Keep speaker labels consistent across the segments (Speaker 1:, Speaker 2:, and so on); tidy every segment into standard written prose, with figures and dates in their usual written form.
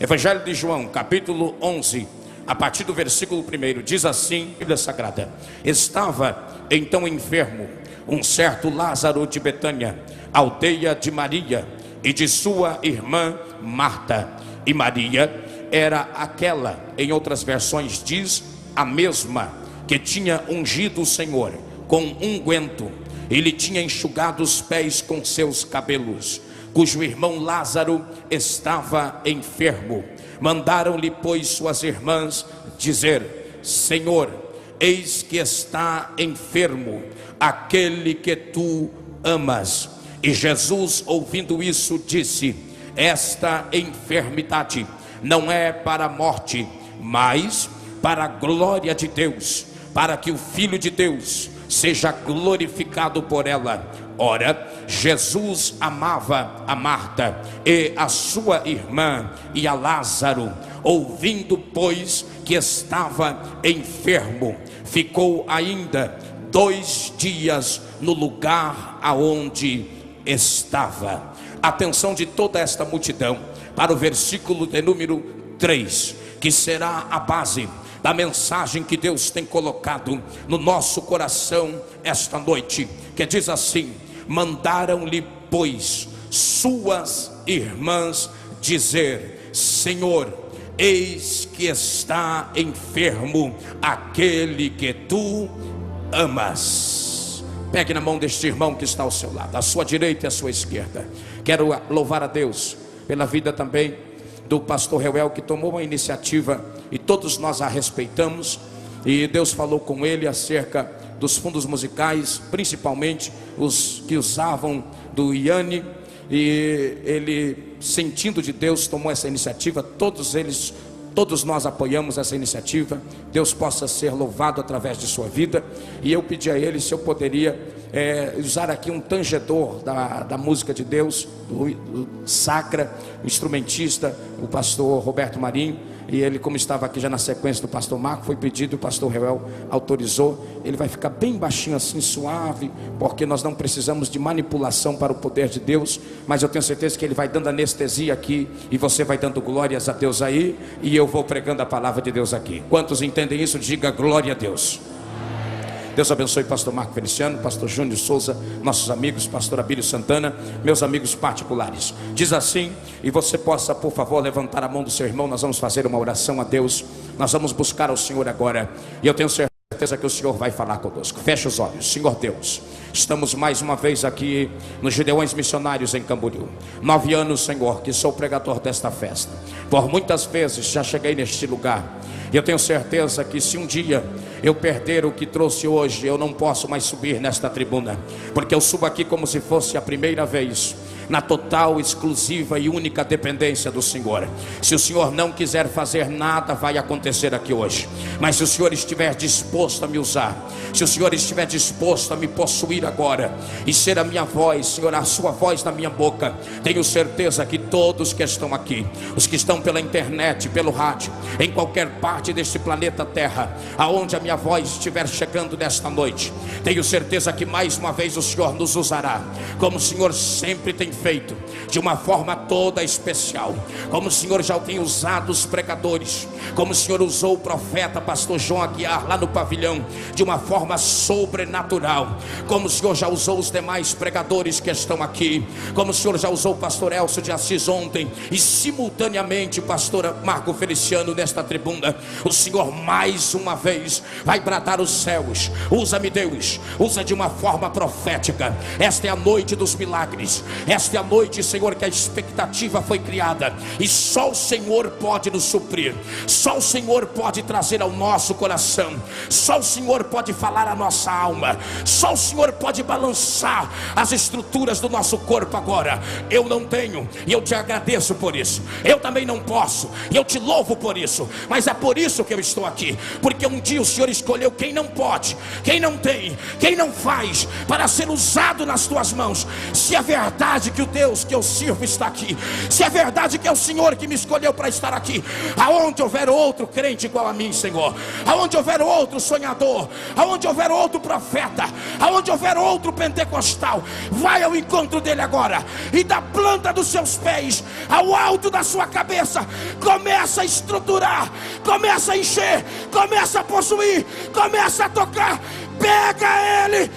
Speaker 1: Evangelho de João, capítulo 11, a partir do versículo 1, diz assim, Bíblia Sagrada: estava então enfermo um certo Lázaro de Betânia, aldeia de Maria e de sua irmã Marta. E Maria era aquela, em outras versões diz, a mesma, que tinha ungido o Senhor com unguento, e lhe tinha enxugado os pés com seus cabelos, cujo irmão Lázaro estava enfermo. Mandaram-lhe, pois, suas irmãs dizer: Senhor, eis que está enfermo aquele que tu amas. E Jesus, ouvindo isso, disse: esta enfermidade não é para a morte, mas para a glória de Deus, para que o Filho de Deus seja glorificado por ela. Ora, Jesus amava a Marta e a sua irmã e a Lázaro. Ouvindo, pois, que estava enfermo, ficou ainda 2 dias no lugar aonde estava. Atenção de toda esta multidão para o versículo de número 3, que será a base da mensagem que Deus tem colocado no nosso coração esta noite, que diz assim: mandaram-lhe, pois, suas irmãs dizer: Senhor, eis que está enfermo aquele que tu amas. Pegue na mão deste irmão que está ao seu lado, à sua direita e à sua esquerda. Quero louvar a Deus pela vida também do pastor Reuel, que tomou uma iniciativa e todos nós a respeitamos, e Deus falou com ele acerca dos fundos musicais, principalmente os que usavam do Iane, e ele, sentindo de Deus, tomou essa iniciativa. Todos nós apoiamos essa iniciativa. Deus possa ser louvado através de sua vida. E eu pedi a ele se eu poderia usar aqui um tangedor da música de Deus, do Sacra, o instrumentista, o pastor Roberto Marinho. E ele, como estava aqui já na sequência do pastor Marco, foi pedido, o pastor Reuel autorizou. Ele vai ficar bem baixinho assim, suave, porque nós não precisamos de manipulação para o poder de Deus. Mas eu tenho certeza que ele vai dando anestesia aqui, e você vai dando glórias a Deus aí, e eu vou pregando a palavra de Deus aqui. Quantos entendem isso? Diga glória a Deus. Deus abençoe pastor Marco Feliciano, pastor Júnior Souza, nossos amigos, pastor Abílio Santana, meus amigos particulares. Diz assim, e você possa, por favor, levantar a mão do seu irmão. Nós vamos fazer uma oração a Deus. Nós vamos buscar ao Senhor agora, e eu tenho certeza que o Senhor vai falar conosco. Feche os olhos. Senhor Deus, estamos mais uma vez aqui nos Gideões Missionários em Camboriú. 9 anos, Senhor, que sou pregador desta festa. Por muitas vezes já cheguei neste lugar, e eu tenho certeza que se um dia eu perder o que trouxe hoje, eu não posso mais subir nesta tribuna, porque eu subo aqui como se fosse a primeira vez, na total, exclusiva e única dependência do Senhor. Se o Senhor não quiser fazer nada, vai acontecer aqui hoje. Mas se o Senhor estiver disposto a me usar, se o Senhor estiver disposto a me possuir agora e ser a minha voz, Senhor, a sua voz na minha boca, tenho certeza que todos que estão aqui, os que estão pela internet, pelo rádio, em qualquer parte deste planeta Terra, aonde a minha voz estiver chegando nesta noite, tenho certeza que mais uma vez o Senhor nos usará, como o Senhor sempre tem feito, de uma forma toda especial. Como o Senhor já tem usado os pregadores, como o Senhor usou o profeta pastor João Aguiar lá no pavilhão, de uma forma sobrenatural, como o Senhor já usou os demais pregadores que estão aqui, como o Senhor já usou o pastor Elcio de Assis ontem, e simultaneamente o pastor Marco Feliciano nesta tribuna. O Senhor mais uma vez vai bradar os céus: usa-me, Deus, usa de uma forma profética. Esta é a noite dos milagres, esta é a noite, Senhor, que a expectativa foi criada, e só o Senhor pode nos suprir, só o Senhor pode trazer ao nosso coração, só o Senhor pode falar à nossa alma, só o Senhor pode balançar as estruturas do nosso corpo agora. Eu não tenho, e eu te agradeço por isso. Eu também não posso, e eu te louvo por isso. Mas é por isso que eu estou aqui, porque um dia o Senhor escolheu quem não pode, quem não tem, quem não faz, para ser usado nas tuas mãos. Se é verdade verdade que o Deus que eu sirvo está aqui, se é verdade que é o Senhor que me escolheu para estar aqui, aonde houver outro crente igual a mim, Senhor, aonde houver outro sonhador, aonde houver outro profeta, aonde houver outro pentecostal, vai ao encontro dele agora, e da planta dos seus pés ao alto da sua cabeça, começa a estruturar, começa a encher, começa a possuir, começa a tocar, pega ele.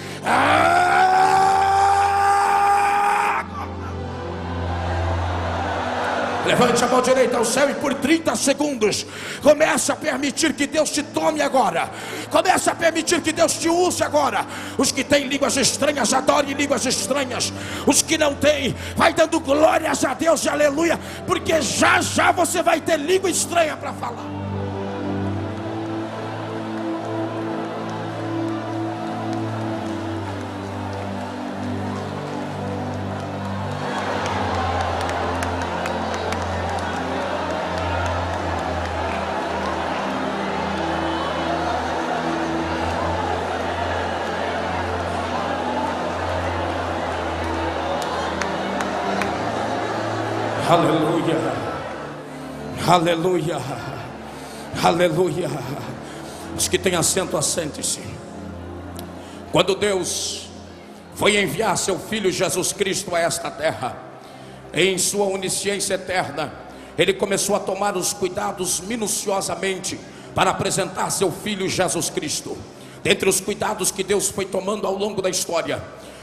Speaker 1: Levante a mão direita ao céu e por 30 segundos comece a permitir que Deus te tome agora. Comece a permitir que Deus te use agora. Os que têm línguas estranhas, adorem línguas estranhas. Os que não têm, vai dando glórias a Deus e aleluia, porque já já você vai ter língua estranha para falar. Aleluia, aleluia, aleluia. Os que têm assento, assente-se. Quando Deus foi enviar seu Filho Jesus Cristo a esta terra, em sua onisciência eterna, Ele começou a tomar os cuidados minuciosamente para apresentar seu Filho Jesus Cristo. Dentre os cuidados que Deus foi tomando ao longo da história,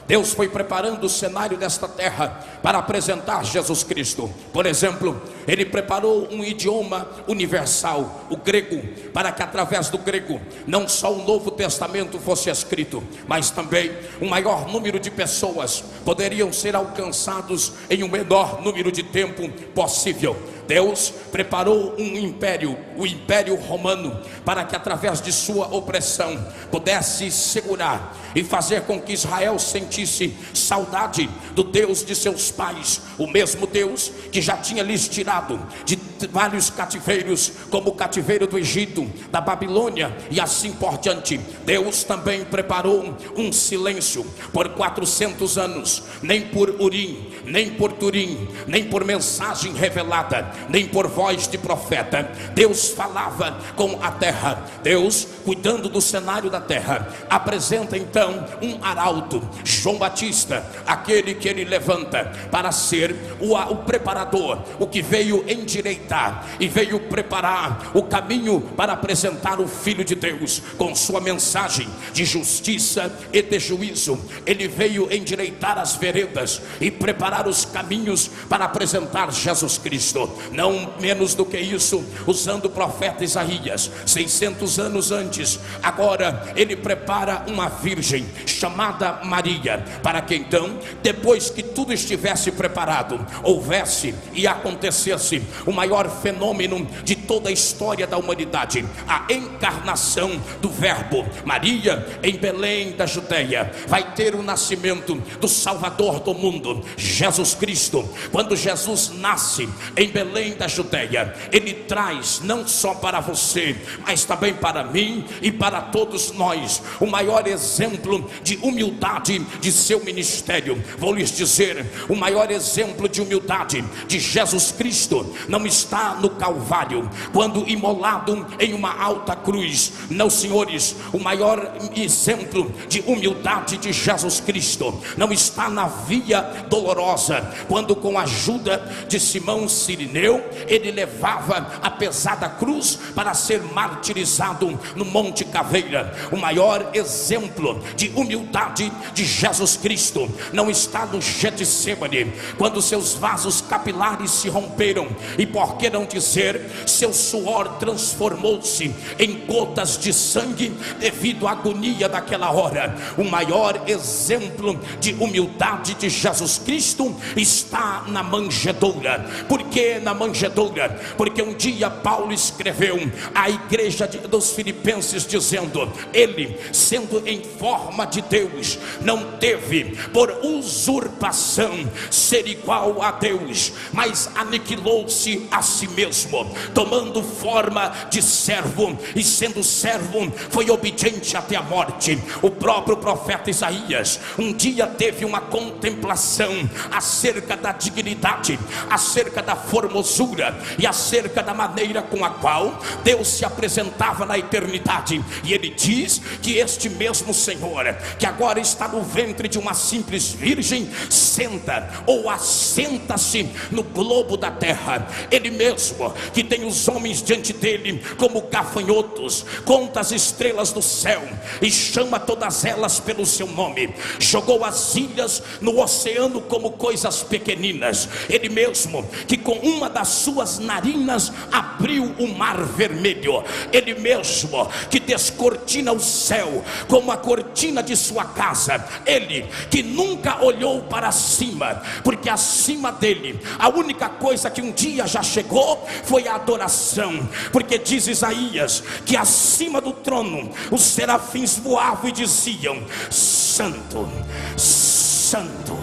Speaker 1: Deus foi preparando o cenário desta terra para apresentar Jesus Cristo. Por exemplo, Ele preparou um idioma universal, o grego, para que através do grego não só o Novo Testamento fosse escrito, mas também um maior número de pessoas poderiam ser alcançados em um menor número de tempo possível. Deus preparou um império, o Império Romano, para que através de sua opressão pudesse segurar e fazer com que Israel sentisse saudade do Deus de seus pais, o mesmo Deus que já tinha lhes tirado de vários cativeiros, como o cativeiro do Egito, da Babilônia e assim por diante. Deus também preparou um silêncio por 400 anos, nem por Urim, nem por Turim, nem por mensagem revelada, nem por voz de profeta. Deus falava com a terra. Deus, cuidando do cenário da terra, apresenta então um arauto, João Batista, aquele que Ele levanta para ser o preparador, o que veio endireitar e veio preparar o caminho para apresentar o Filho de Deus com sua mensagem de justiça e de juízo. Ele veio endireitar as veredas e preparar os caminhos para apresentar Jesus Cristo. Não menos do que isso, usando o profeta Isaías 600 anos antes, agora Ele prepara uma virgem chamada Maria, para que então, depois que tudo estivesse preparado, houvesse e acontecesse o maior fenômeno de toda a história da humanidade, a encarnação do Verbo. Maria, em Belém da Judeia, vai ter o nascimento do Salvador do mundo, Jesus Cristo. Quando Jesus nasce em Belém da Judeia, Ele traz não só para você, mas também para mim e para todos nós, o maior exemplo de humildade de seu ministério. Vou lhes dizer, o maior exemplo de humildade de Jesus Cristo não está no Calvário, quando imolado em uma alta cruz. Não, senhores, o maior exemplo de humildade de Jesus Cristo não está na via dolorosa, quando com a ajuda de Simão Cirineu, ele levava a pesada cruz para ser martirizado no Monte Caveira. O maior exemplo de humildade de Jesus Cristo não está no Getsemane, quando seus vasos capilares se romperam e, por que não dizer, seu suor transformou-se em gotas de sangue devido à agonia daquela hora. O maior exemplo de humildade de Jesus Cristo está na manjedoura. Por que na manjedoura? Porque um dia Paulo escreveu à igreja dos Filipenses dizendo: ele, sendo em forma de Deus, não teve por usurpação ser igual a Deus, mas aniquilou-se a a si mesmo, tomando forma de servo, e sendo servo, foi obediente até a morte. O próprio profeta Isaías um dia teve uma contemplação acerca da dignidade, acerca da formosura e acerca da maneira com a qual Deus se apresentava na eternidade. E ele diz que este mesmo Senhor, que agora está no ventre de uma simples virgem, senta ou assenta-se no globo da terra. Ele mesmo que tem os homens diante dele como gafanhotos, conta as estrelas do céu e chama todas elas pelo seu nome. Jogou as ilhas no oceano como coisas pequeninas. Ele mesmo que com uma das suas narinas abriu o mar vermelho. Ele mesmo que descortina o céu como a cortina de sua casa. Ele que nunca olhou para cima, porque acima dele a única coisa que um dia já chegou foi a adoração. Porque diz Isaías que acima do trono os serafins voavam e diziam: Santo, Santo,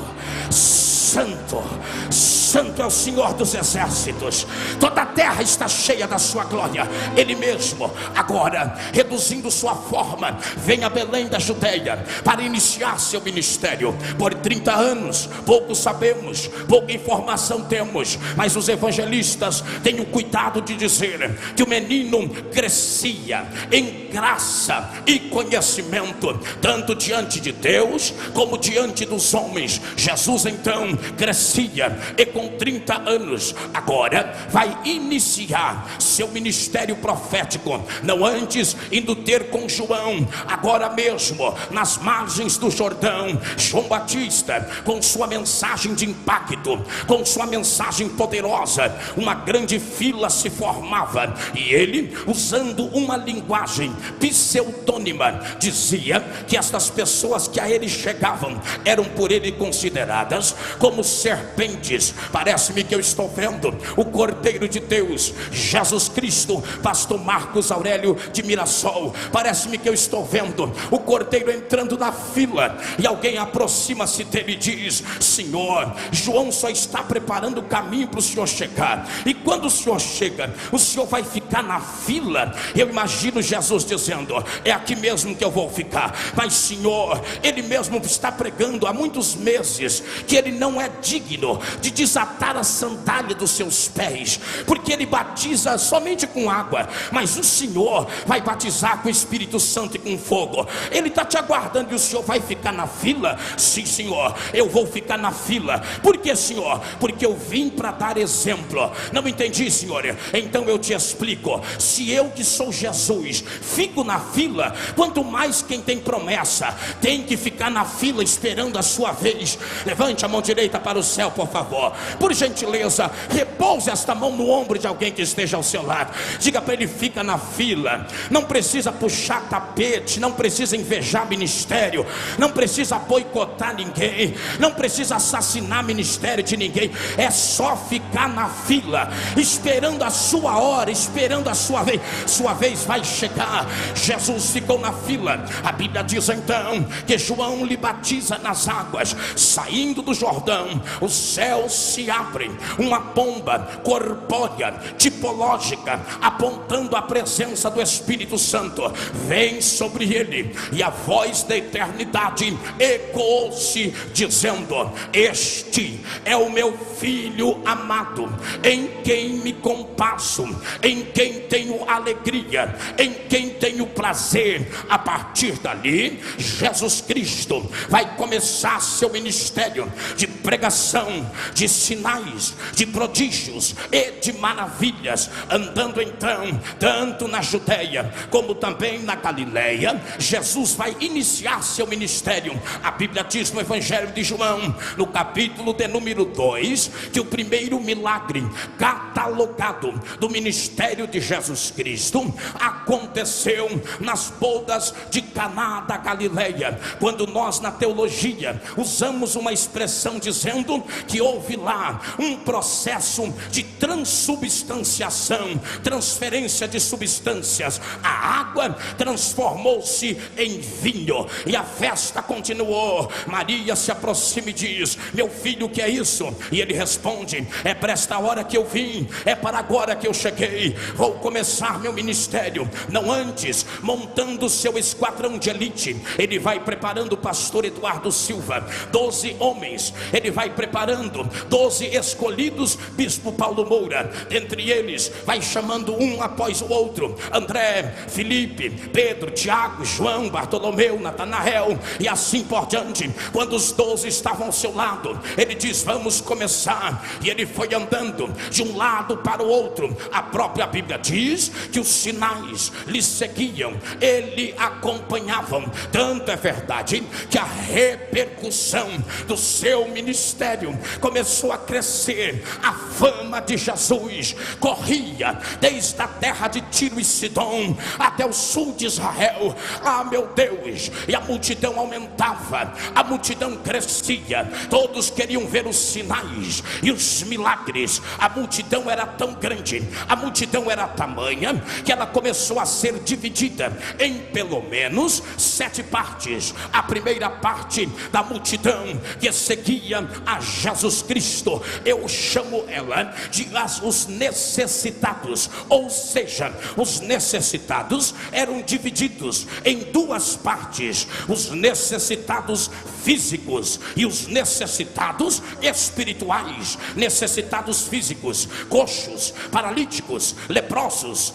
Speaker 1: Santo, Santo é o Senhor dos exércitos, toda a terra está cheia da sua glória. Ele mesmo agora, reduzindo sua forma, vem a Belém da Judeia para iniciar seu ministério. Por 30 anos, pouco sabemos, pouca informação temos, mas os evangelistas têm o cuidado de dizer que o menino crescia em graça e conhecimento, tanto diante de Deus como diante dos homens. Jesus então crescia e com 30 anos agora vai iniciar seu ministério profético, não antes indo ter com João, agora mesmo nas margens do Jordão. João Batista com sua mensagem de impacto, com sua mensagem poderosa, uma grande fila se formava, e ele, usando uma linguagem pseudônima, dizia que estas pessoas que a ele chegavam eram por ele consideradas como serpentes. Parece-me que eu estou vendo o Cordeiro de Deus, Jesus Cristo. Pastor Marcos Aurélio de Mirassol, parece-me que eu estou vendo o Cordeiro entrando na fila, e alguém aproxima-se dele e diz: Senhor, João só está preparando o caminho para o Senhor chegar, e quando o Senhor chega, o Senhor vai ficar na fila. Eu imagino Jesus dizendo: é aqui mesmo que eu vou ficar. Mas Senhor, ele mesmo está pregando há muitos meses que ele não é digno de desatar a sandália dos seus pés, porque ele batiza somente com água, mas o Senhor vai batizar com o Espírito Santo e com fogo. Ele está te aguardando, e o Senhor vai ficar na fila? Sim, Senhor, eu vou ficar na fila. Por que, Senhor? Porque eu vim para dar exemplo. Não entendi, Senhor? Então eu te explico. Se eu, que sou Jesus, fico na fila, quanto mais quem tem promessa tem que ficar na fila esperando a sua vez. Levante a mão direita para o céu, por favor. Por gentileza, repouse esta mão no ombro de alguém que esteja ao seu lado. Diga para ele: fica na fila. Não precisa puxar tapete, não precisa invejar ministério, não precisa boicotar ninguém, não precisa assassinar ministério de ninguém. É só ficar na fila, esperando a sua hora, esperando a sua vez. Sua vez vai chegar. Jesus ficou na fila. A Bíblia diz então que João lhe batiza nas águas. Saindo do Jordão, os céus se abrem, uma pomba corpórea, tipológica, apontando a presença do Espírito Santo, vem sobre ele, e a voz da eternidade ecoou-se dizendo: este é o meu filho amado, em quem me compasso, em quem tenho alegria, em quem tenho prazer. A partir dali, Jesus Cristo vai começar seu ministério de pregação, de sinais, de prodígios e de maravilhas, andando então tanto na Judeia como também na Galileia. Jesus vai iniciar seu ministério. A Bíblia diz no Evangelho de João, no capítulo de número 2, que o primeiro milagre catalogado do ministério de Jesus Cristo aconteceu nas bodas de Caná da Galileia, quando nós na teologia usamos uma expressão dizendo que houve lá haverá um processo de transubstanciação, transferência de substâncias. A água transformou-se em vinho e a festa continuou. Maria se aproxima e diz: meu filho, o que é isso? E ele responde: é para esta hora que eu vim, é para agora que eu cheguei. Vou começar meu ministério. Não antes, montando seu esquadrão de elite, ele vai preparando o pastor Eduardo Silva, 12 homens, ele vai preparando 12 escolhidos, bispo Paulo Moura, dentre eles vai chamando um após o outro: André, Felipe, Pedro, Tiago, João, Bartolomeu, Natanael e assim por diante. Quando os 12 estavam ao seu lado, ele diz: vamos começar. E ele foi andando de um lado para o outro. A própria Bíblia diz que os sinais lhe seguiam, ele acompanhavam. Tanto é verdade que a repercussão do seu ministério começou a crescer. A fama de Jesus corria desde a terra de Tiro e Sidom até o sul de Israel. Ah, meu Deus! E a multidão aumentava, a multidão crescia, todos queriam ver os sinais e os milagres. A multidão era tão grande, a multidão era tamanha, que ela começou a ser dividida em pelo menos 7 partes. A primeira parte da multidão que seguia a Jesus Cristo, eu chamo ela de os necessitados, ou seja, os necessitados eram divididos em 2 partes: os necessitados físicos e os necessitados espirituais. Necessitados físicos: coxos, paralíticos, leprosos,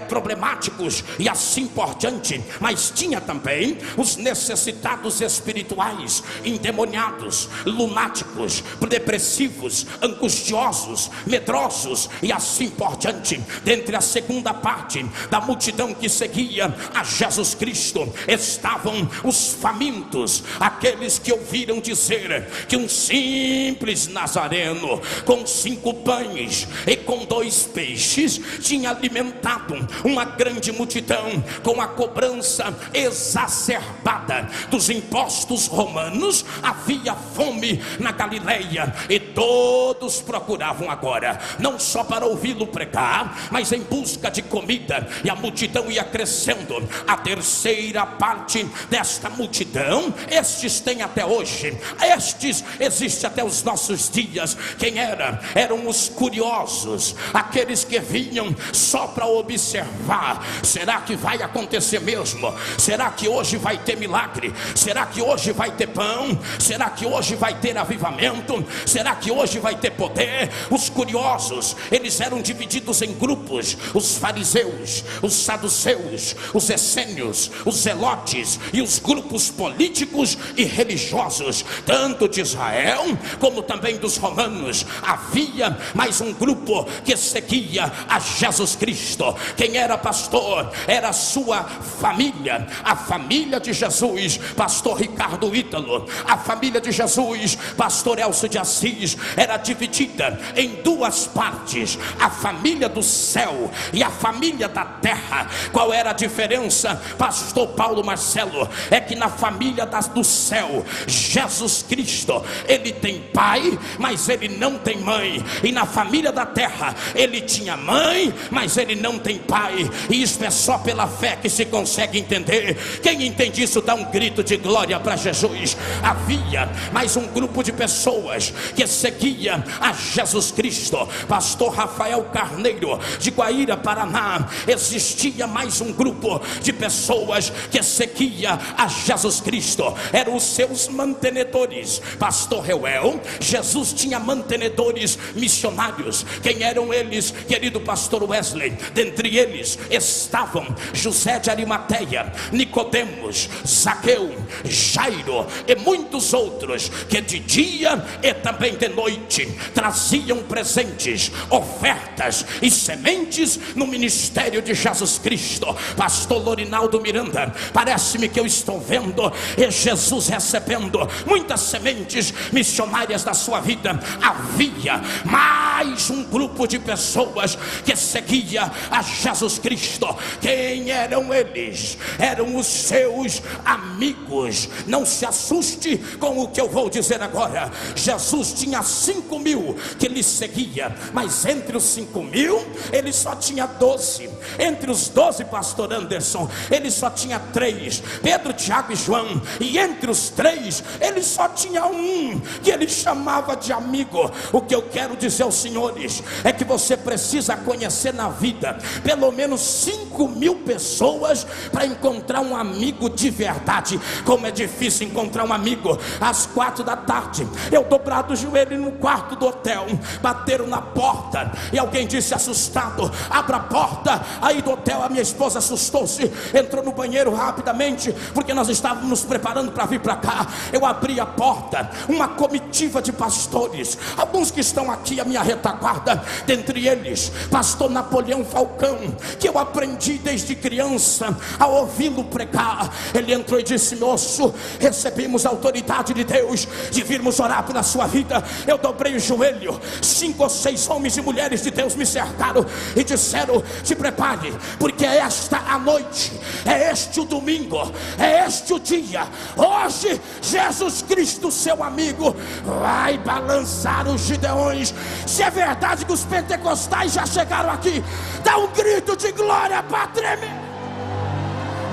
Speaker 1: problemáticos e assim por diante. Mas tinha também os necessitados espirituais: endemoniados, lunáticos, depressivos, angustiosos, medrosos e assim por diante. Dentre a segunda parte da multidão que seguia a Jesus Cristo estavam os famintos, aqueles que ouviram dizer que um simples nazareno com 5 pães e com 2 peixes tinha alimentado uma grande multidão. Com a cobrança exacerbada dos impostos romanos, havia fome na Galileia e todos procuravam agora, não só para ouvi-lo pregar, mas em busca de comida. E a multidão ia crescendo. A terceira parte desta multidão, estes têm até hoje, estes existem até os nossos dias. Quem era? Eram os curiosos, aqueles que vinham só para observar. Será que vai acontecer mesmo? Será que hoje vai ter milagre? Será que hoje vai ter pão? Será que hoje vai ter avivamento? Será que hoje vai ter poder? Os curiosos, eles eram divididos em grupos: os fariseus, os saduceus, os essênios, os zelotes e os grupos políticos e religiosos, tanto de Israel como também dos romanos. Havia mais um grupo que seguia a Jesus Cristo. Quem era pastor? Era a sua família, a família de Jesus, pastor Ricardo Ítalo. A família de Jesus, pastor Elcio de Assis, era dividida em 2 partes: a família do céu e a família da terra. Qual era a diferença, pastor Paulo Marcelo? É que na família do céu, Jesus Cristo, ele tem pai, mas ele não tem mãe. E na família da terra, ele tinha mãe, mas ele não tem pai. E isso é só pela fé que se consegue entender. Quem entende isso dá um grito de glória para Jesus. Havia mais um grupo de pessoas que seguia a Jesus Cristo. Pastor Rafael Carneiro, de Guaíra, Paraná. Existia mais um grupo de pessoas que seguia a Jesus Cristo. Eram os seus mantenedores. Pastor Reuel, Jesus tinha mantenedores missionários. Quem eram eles, querido pastor Wesley? Dentre eles estavam José de Arimateia, Nicodemos, Zaqueu, Jairo e muitos outros que de dia e também de noite traziam presentes, ofertas e sementes no ministério de Jesus Cristo. Pastor Lorinaldo Miranda, parece-me que eu estou vendo e Jesus recebendo muitas sementes missionárias da sua vida, havia mais um grupo de pessoas que seguia a Jesus Cristo. Quem eram eles? Eram os seus amigos. Não se assuste com o que eu vou dizer agora. Jesus tinha 5.000 que lhe seguia, mas entre os 5.000 ele só tinha 12. Entre os 12, pastor Anderson, ele só tinha 3, Pedro, Tiago e João. E entre os 3 ele só tinha um que ele chamava de amigo. O que eu quero dizer aos senhores é que você precisa conhecer na vida pelo menos 5.000 pessoas para encontrar um amigo de verdade. Como é difícil encontrar um amigo. Às 4 da tarde, eu dobrado o joelho no quarto do hotel, bateram na porta e alguém disse assustado: abra a porta. Aí do hotel a minha esposa assustou-se, entrou no banheiro rapidamente, porque nós estávamos nos preparando para vir para cá. Eu abri a porta, uma comitiva de pastores, alguns que estão aqui à minha retaguarda, dentre eles pastor Napoleão Falcão, que eu aprendi desde criança a ouvi-lo pregar. Ele entrou e disse: moço, recebemos a autoridade de Deus de virmos orar pela sua vida. Eu dobrei o joelho, 5 ou 6 homens e mulheres de Deus me cercaram e disseram: se prepare, porque é esta a noite, é este o domingo, é este o dia. Hoje Jesus Cristo, seu amigo, vai balançar os gideões. Se é verdade que os pentecostais já chegaram aqui, dá um grito de glória para tremer.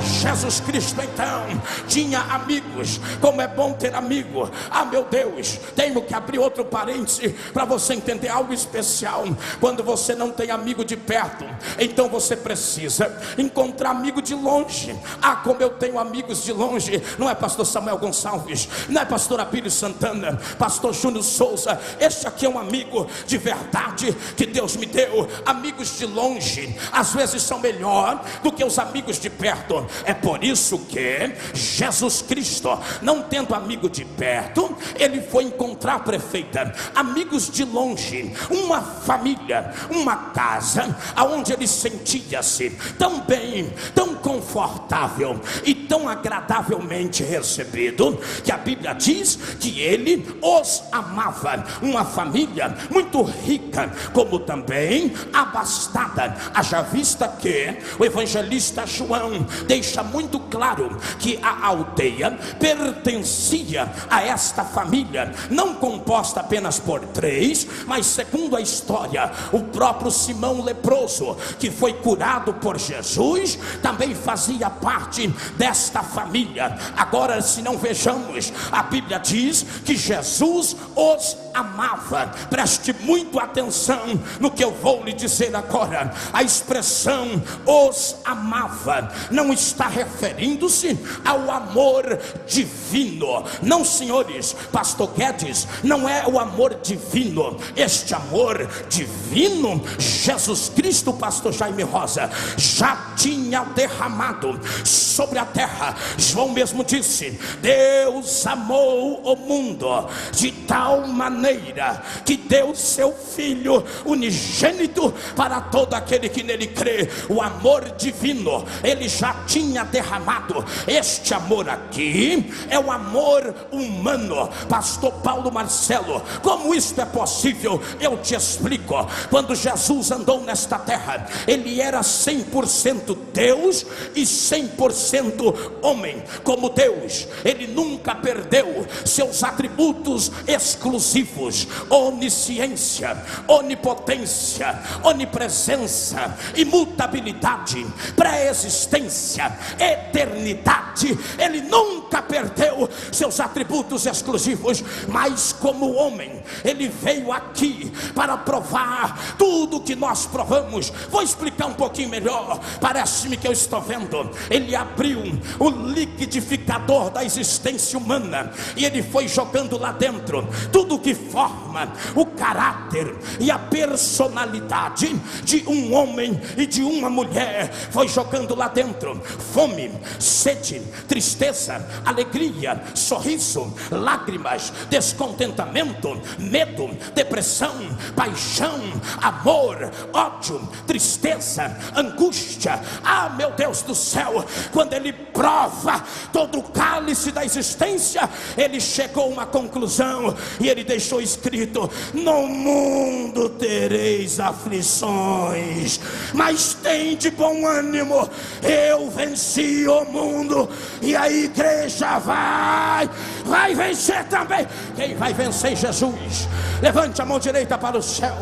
Speaker 1: Jesus Cristo então tinha amigos. Como é bom ter amigo. Ah, meu Deus, tenho que abrir outro parêntese para você entender algo especial. Quando você não tem amigo de perto, então você precisa encontrar amigo de longe. Ah, como eu tenho amigos de longe. Não é pastor Samuel Gonçalves, não é pastor Abílio Santana, pastor Júnior Souza. Este aqui é um amigo de verdade que Deus me deu. Amigos de longe às vezes são melhor do que os amigos de perto. É por isso que Jesus Cristo, não tendo amigo de perto, ele foi encontrar a prefeita. Amigos de longe, uma família, uma casa, aonde ele sentia-se tão bem, tão confortável e tão agradavelmente recebido, que a Bíblia diz que ele os amava. Uma família muito rica, como também abastada. Haja vista que o evangelista João deixa muito claro que a aldeia pertencia a esta família, não composta apenas por 3, mas segundo a história, o próprio Simão leproso, que foi curado por Jesus, também fazia parte desta família. Agora, se não vejamos, a Bíblia diz que Jesus os amava. Preste muito atenção no que eu vou lhe dizer agora. A expressão os amava não está referindo-se ao amor divino. Não, senhores, pastor Guedes, não é o amor divino. Este amor divino, Jesus Cristo, pastor Jaime Rosa, já tinha derramado sobre a terra. João mesmo disse: Deus amou o mundo de tal maneira que deu seu Filho unigênito para todo aquele que nele crê. O amor divino ele já tinha derramado. Este amor aqui é o amor humano. Pastor Paulo Marcelo, como isto é possível? Eu te explico. Quando Jesus andou nesta terra, ele era 100% Deus e 100% homem. Como Deus, ele nunca perdeu seus atributos exclusivos: onisciência, onipotência, onipresença, imutabilidade, pré-existência, eternidade. Ele nunca perdeu seus atributos exclusivos. Mas como homem, ele veio aqui para provar tudo que nós provamos. Vou explicar um pouquinho melhor. Parece-me que eu estou vendo. Ele abriu o liquidificador da existência humana e ele foi jogando lá dentro tudo que forma o caráter e a personalidade de um homem e de uma mulher. Foi jogando lá dentro fome, sede, tristeza, alegria, sorriso, lágrimas, descontentamento, medo, depressão, paixão, amor, ódio, tristeza, angústia. Ah, meu Deus do céu, quando ele prova todo o cálice da existência, ele chegou a uma conclusão e ele deixou escrito: no mundo tereis aflições, mas tem de bom ânimo, eu venci o mundo. E a igreja vai vencer também. Quem vai vencer? Jesus. Levante a mão direita para o céu,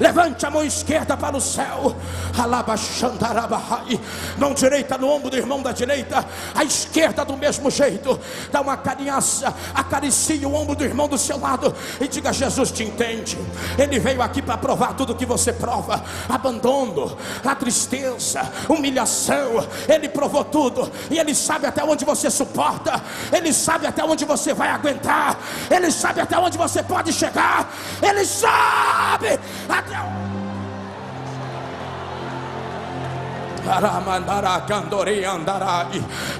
Speaker 1: levante a mão esquerda para o céu. Mão direita no ombro do irmão da direita, a esquerda do mesmo jeito. Dá uma carinhaça, acaricie o ombro do irmão do seu lado e diga: Jesus te entende. Ele veio aqui para provar tudo que você prova: abandono, a tristeza, humilhação. Ele provou tudo e ele sabe até onde você suporta. Ele sabe até onde você vai aguentar. Ele sabe até onde você pode chegar. Ele sabe até onde.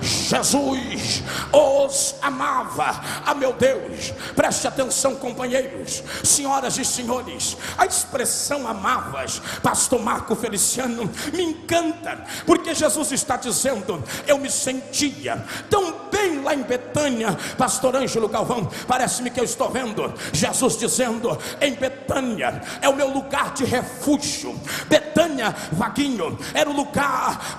Speaker 1: Jesus os amava. Ah, meu Deus, preste atenção, companheiros, senhoras e senhores. A expressão amavas, pastor Marco Feliciano, me encanta, porque Jesus está dizendo: eu me sentia tão bem lá em Betânia. Pastor Ângelo Galvão, parece-me que eu estou vendo Jesus dizendo: em Betânia é o meu lugar de refúgio. Betânia, Vaguinho, era o lugar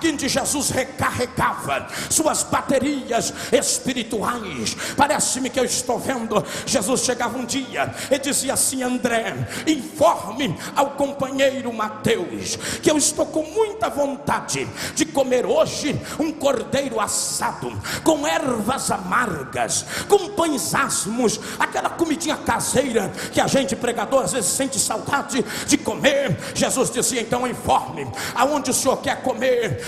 Speaker 1: onde Jesus recarregava suas baterias espirituais. Parece-me que eu estou vendo Jesus chegava um dia e dizia assim: André, informe ao companheiro Mateus que eu estou com muita vontade de comer hoje um cordeiro assado com ervas amargas, com pães asmos, aquela comidinha caseira que a gente, pregador, às vezes sente saudade de comer. Jesus dizia: então informe aonde o senhor quer comer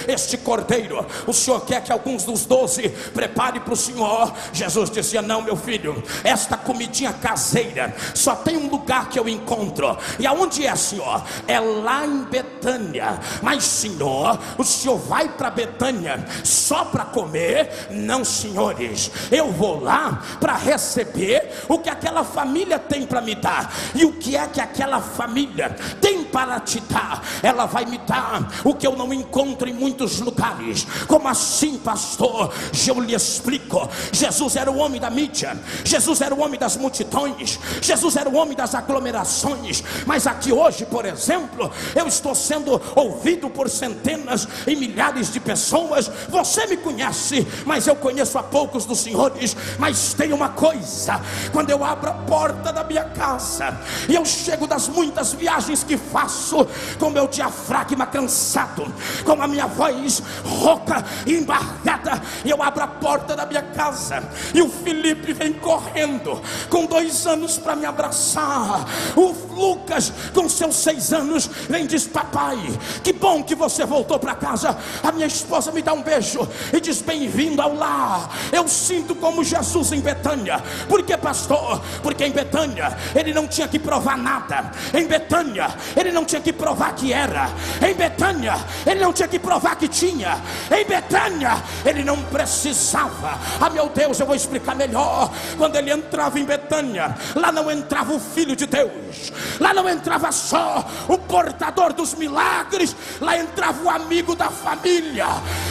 Speaker 1: este cordeiro. O senhor quer que alguns dos 12 prepare para o senhor? Jesus dizia: não, meu filho, esta comidinha caseira só tem um lugar que eu encontro. E aonde é, senhor? É lá em Betânia. Mas, senhor, o senhor vai para Betânia só para comer? Não, senhores, eu vou lá para receber o que aquela família tem para me dar. E o que é que aquela família tem para te dar? Ela vai me dar o que eu não encontro em muitos lugares. Como assim, pastor? Eu lhe explico. Jesus era o homem da mídia, Jesus era o homem das multidões, Jesus era o homem das aglomerações. Mas aqui hoje, por exemplo, eu estou sendo ouvido por centenas e milhares de pessoas. Você me conhece, mas eu conheço a poucos dos senhores. Mas tem uma coisa: quando eu abro a porta da minha casa e eu chego das muitas viagens que faço, com meu diafragma cansado, com a minha voz rouca e embargada, e eu abro a porta da minha casa e o Felipe vem correndo com 2 anos para me abraçar. O Lucas com seus 6 anos vem e diz: papai, que bom que você voltou para casa. A minha esposa me dá um beijo e diz: bem-vindo ao lar. Eu sinto como Jesus em Betânia. Por que, pastor? Porque em Betânia ele não tinha que provar nada. Em Betânia ele não tinha que provar que era. Em Betânia ele não tinha que provar que tinha. Em Betânia ele não precisava. Ah, meu Deus, eu vou explicar melhor. Quando ele entrava em Betânia, lá não entrava o Filho de Deus, lá não entrava só o portador dos milagres, lá entrava o amigo da família,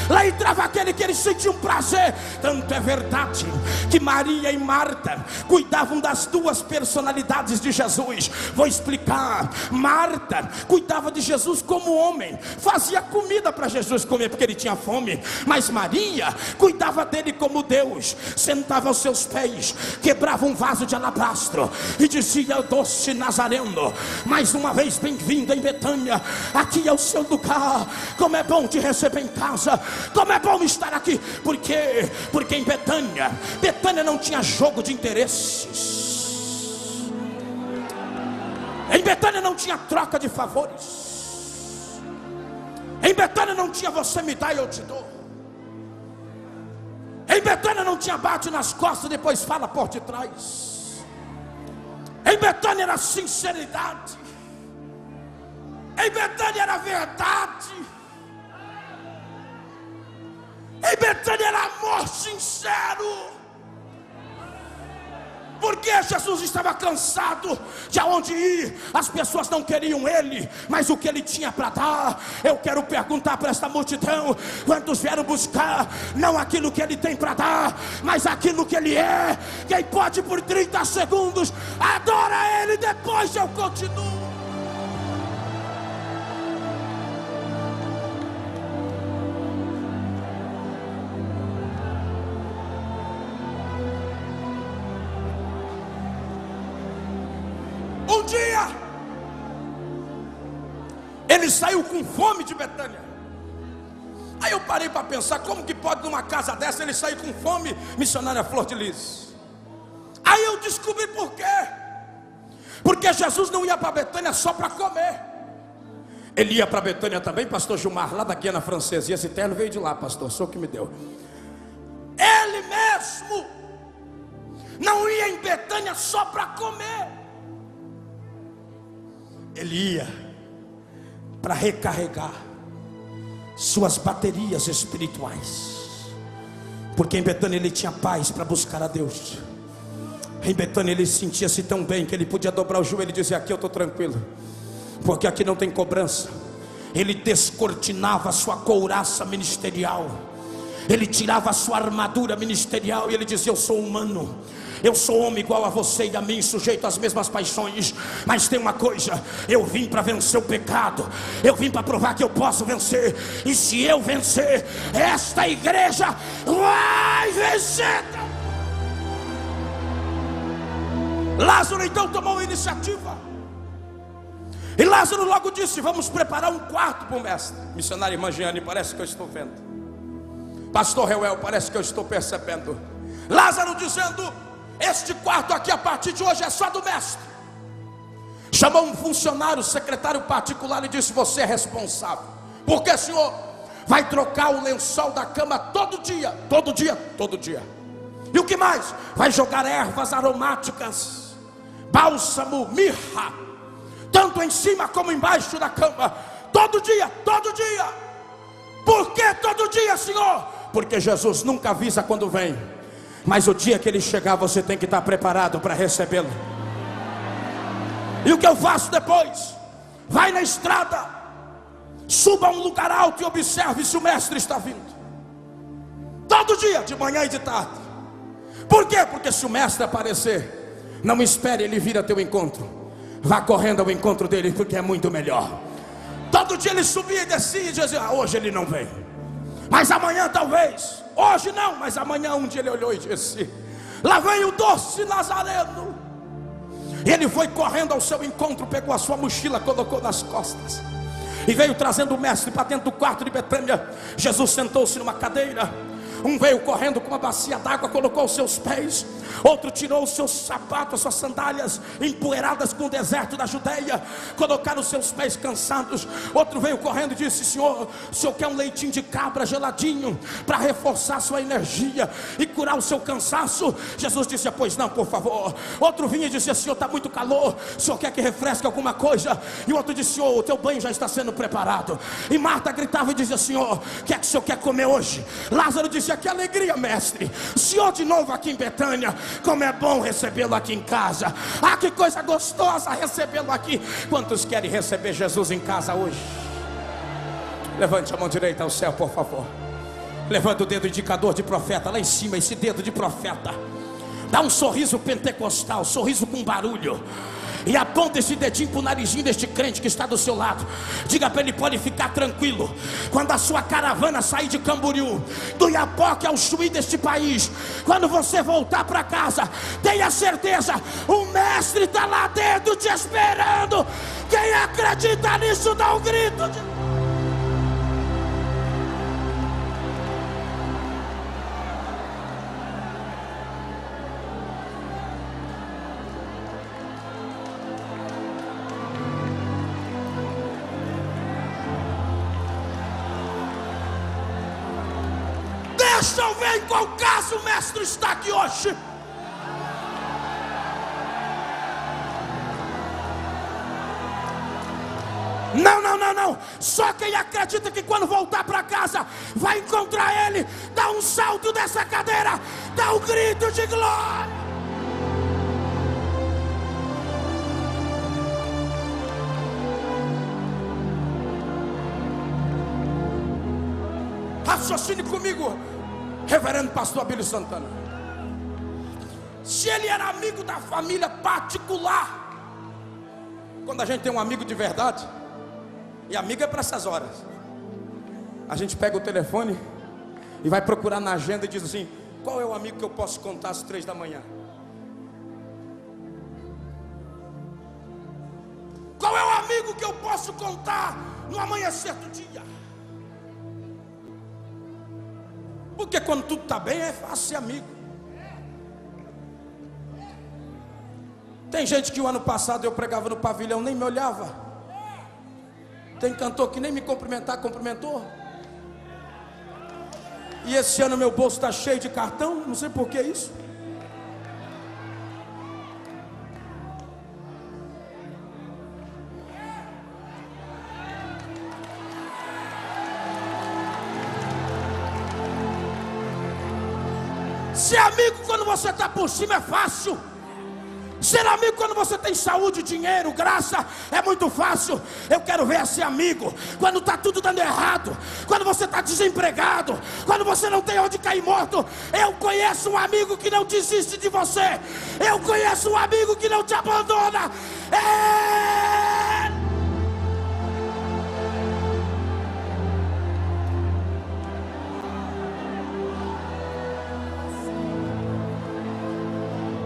Speaker 1: lá entrava aquele que eles sentiam prazer. Tanto é verdade que Maria e Marta cuidavam das 2 personalidades de Jesus. Vou explicar. Marta cuidava de Jesus como homem, fazia comida para Jesus comer porque ele tinha fome. Mas Maria cuidava dele como Deus, sentava aos seus pés, quebrava um vaso de alabastro e dizia: doce Nazareno, mais uma vez bem-vindo em Betânia. Aqui é o seu lugar. Como é bom te receber em casa, como é bom estar aqui. Por quê? Porque em Betânia não tinha jogo de interesses. Em Betânia não tinha troca de favores. Em Betânia não tinha você me dá e eu te dou. Em Betânia não tinha bate nas costas e depois fala por detrás. Em Betânia era sinceridade. Em Betânia era verdade. Em Betânia era amor sincero. Porque Jesus estava cansado de aonde ir. As pessoas não queriam ele, mas o que ele tinha para dar. Eu quero perguntar para esta multidão: quantos vieram buscar não aquilo que ele tem para dar, mas aquilo que ele é? Quem pode por 30 segundos adora ele, depois eu continuo. Um dia ele saiu com fome de Betânia. Aí eu parei para pensar: como que pode numa casa dessa ele sair com fome, missionária Flor de Lis? Aí eu descobri por quê. Porque Jesus não ia para Betânia só para comer. Ele ia para Betânia também, pastor Gilmar, lá da Guiana Francesa. E esse terno veio de lá, pastor, só que me deu. Ele mesmo não ia em Betânia só para comer. Ele ia para recarregar suas baterias espirituais. Porque em Betânia ele tinha paz para buscar a Deus. Em Betânia ele sentia-se tão bem que ele podia dobrar o joelho e dizer: aqui eu estou tranquilo, porque aqui não tem cobrança. Ele descortinava a sua couraça ministerial, ele tirava a sua armadura ministerial e ele dizia: eu sou humano, eu sou homem igual a você e a mim, sujeito às mesmas paixões. Mas tem uma coisa: eu vim para vencer o pecado, eu vim para provar que eu posso vencer. E se eu vencer, esta igreja vai vencer. Lázaro então tomou a iniciativa. E Lázaro logo disse: vamos preparar um quarto para o mestre. Missionária irmã Giane, parece que eu estou vendo. Pastor Reuel, parece que eu estou percebendo. Lázaro dizendo: este quarto aqui a partir de hoje é só do mestre. Chamou um funcionário, secretário particular, e disse: você é responsável, porque o senhor vai trocar o lençol da cama todo dia. Todo dia, todo dia. E o que mais? Vai jogar ervas aromáticas, bálsamo, mirra, tanto em cima como embaixo da cama. Todo dia, todo dia. Por que todo dia, senhor? Porque Jesus nunca avisa quando vem, mas o dia que ele chegar você tem que estar preparado para recebê-lo. E o que eu faço depois? Vai na estrada, suba a um lugar alto e observe se o mestre está vindo. Todo dia, de manhã e de tarde. Por quê? Porque se o mestre aparecer, não espere ele vir a teu encontro, vá correndo ao encontro dele, porque é muito melhor. Todo dia ele subia e descia e dizia: hoje ele não vem, mas amanhã talvez. Hoje não, mas amanhã. Um dia ele olhou e disse: lá vem o doce Nazareno. E ele foi correndo ao seu encontro, pegou a sua mochila, colocou nas costas e veio trazendo o mestre para dentro do quarto de Betânia. Jesus sentou-se numa cadeira. Um veio correndo com uma bacia d'água, colocou os seus pés. Outro tirou os seus sapatos, as suas sandálias empoeiradas com o deserto da Judeia, colocaram os seus pés cansados. Outro veio correndo e disse: senhor, o senhor quer um leitinho de cabra geladinho para reforçar a sua energia e curar o seu cansaço? Jesus disse: pois não, por favor. Outro vinha e disse: senhor, está muito calor, o senhor quer que refresque alguma coisa? E o outro disse: senhor, o teu banho já está sendo preparado. E Marta gritava e dizia: senhor, o que é que o senhor quer comer hoje? Lázaro disse: que alegria, mestre, o senhor de novo aqui em Betânia. Como é bom recebê-lo aqui em casa. Ah, que coisa gostosa recebê-lo aqui. Quantos querem receber Jesus em casa hoje? Levante a mão direita ao céu, por favor. Levanta o dedo indicador de profeta lá em cima, esse dedo de profeta. Dá um sorriso pentecostal, sorriso com barulho, e aponta esse dedinho para o narizinho deste crente que está do seu lado. Diga para ele: pode ficar tranquilo. Quando a sua caravana sair de Camboriú, do Iapoque ao Chuí deste país, quando você voltar para casa, tenha certeza, o mestre está lá dentro te esperando. Quem acredita nisso, dá um grito de... Deixa eu ver em qual caso o mestre está aqui hoje. Não. Só quem acredita que quando voltar para casa vai encontrar ele, dá um alto dessa cadeira, dá um grito de glória. Raciocine comigo, reverendo pastor Abílio Santana. Se ele era amigo da família particular, quando a gente tem um amigo de verdade, e amigo é para essas horas, a gente pega o telefone e vai procurar na agenda e diz assim: qual é o amigo que eu posso contar às 3 da manhã? Qual é o amigo que eu posso contar no amanhecer do dia? Porque quando tudo está bem é fácil ser amigo. Tem gente que o ano passado eu pregava no pavilhão, nem me olhava. Tem cantor que nem me cumprimentou. E esse ano meu bolso está cheio de cartão, não sei por que isso. Ser amigo quando você está por cima é fácil. Ser amigo quando você tem saúde, dinheiro, graça, é muito fácil. Eu quero ver ser amigo quando está tudo dando errado, quando você está desempregado, quando você não tem onde cair morto. Eu conheço um amigo que não desiste de você. Eu conheço um amigo que não te abandona.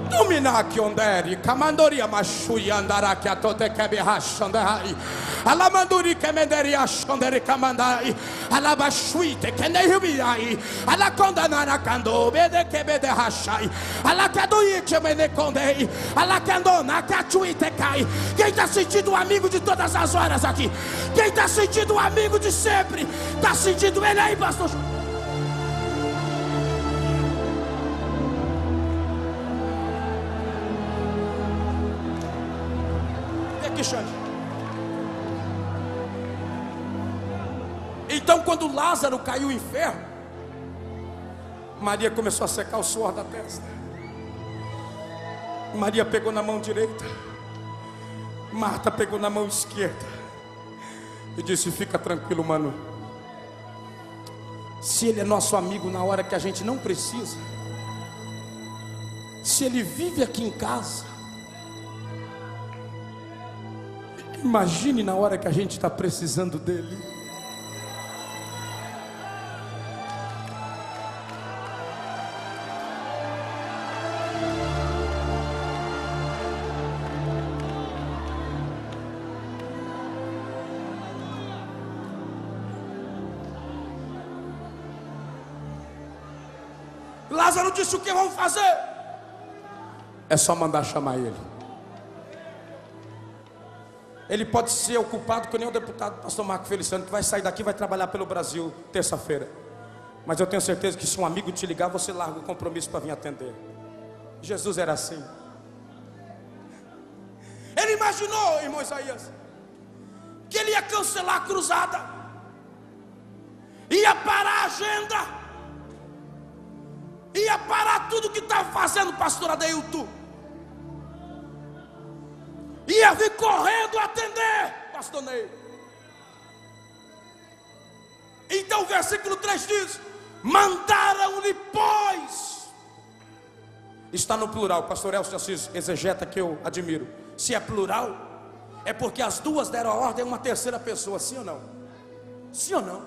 Speaker 1: Dominaki onderi, kamandoria mashui andaraki atote kebe hashandai, alamanduri kemenderi ashanderi kamandai, alabashui te kenehimiai, alakondanana kando bede kebe de hashai, alakadoi kemene kondei, alakandona kachui te kai. Quem está sentindo o amigo de todas as horas aqui? Quem está sentindo o amigo de sempre? Está sentindo ele aí, pastor? Então, quando Lázaro caiu enfermo, Maria começou a secar o suor da testa. Maria pegou na mão direita, Marta pegou na mão esquerda e disse: fica tranquilo, mano. Se ele é nosso amigo na hora que a gente não precisa, se ele vive aqui em casa, imagine na hora que a gente está precisando dele. Lázaro disse: o que vamos fazer? É só mandar chamar ele. Ele pode ser ocupado com nem o deputado pastor Marco Feliciano, que vai sair daqui e vai trabalhar pelo Brasil terça-feira. Mas eu tenho certeza que se um amigo te ligar, você larga o compromisso para vir atender. Jesus era assim. Ele imaginou, irmão Isaías, que ele ia cancelar a cruzada, ia parar a agenda, ia parar tudo que estava fazendo, pastor Adeilton, ia vir correndo atender, pastor Ney. Então o versículo 3 diz: mandaram-lhe, pois. Está no plural, pastor Elcio Assis, exegeta que eu admiro. Se é plural, é porque as duas deram a ordem a uma terceira pessoa, sim ou não? Sim ou não?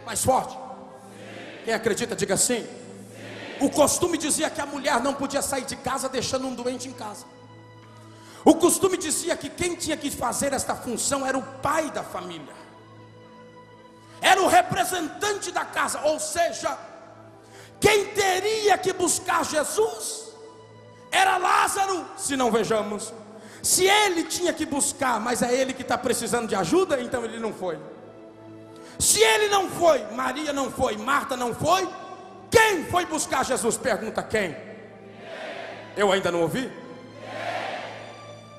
Speaker 1: Mais forte. Quem acredita, diga sim. O costume dizia que a mulher não podia sair de casa deixando um doente em casa. O costume dizia que quem tinha que fazer esta função era o pai da família, era o representante da casa, ou seja, quem teria que buscar Jesus era Lázaro. Se não vejamos, se ele tinha que buscar, mas é ele que está precisando de ajuda, então ele não foi. Se ele não foi, Maria não foi, Marta não foi, quem foi buscar Jesus? Pergunta: quem? Eu ainda não ouvi?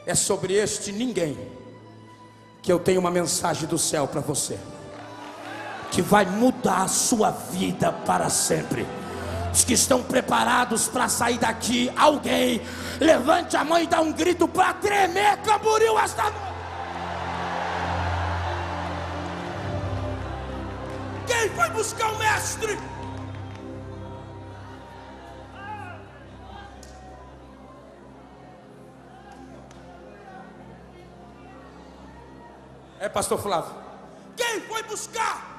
Speaker 1: É sobre este ninguém que eu tenho uma mensagem do céu para você. que vai mudar a sua vida para sempre. Os que estão preparados para sair daqui, alguém levante a mão e dá um grito para tremer Camboriú esta noite. Quem foi buscar o mestre? É, pastor Flávio. Quem foi buscar?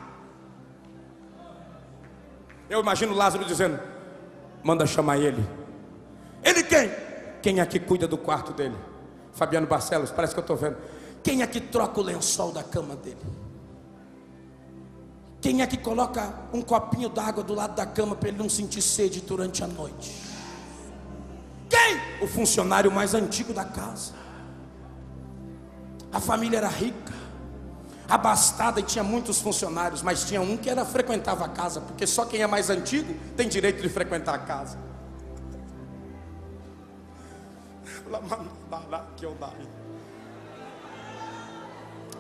Speaker 1: Eu imagino Lázaro dizendo: manda chamar ele. Ele quem? Quem é que cuida do quarto dele? Fabiano Barcelos, parece que eu estou vendo. Quem é que troca o lençol da cama dele? Quem é que coloca um copinho d'água do lado da cama para ele não sentir sede durante a noite? Quem? O funcionário mais antigo da casa. A família era rica, abastada, e tinha muitos funcionários, mas tinha um que frequentava a casa, porque só quem é mais antigo tem direito de frequentar a casa.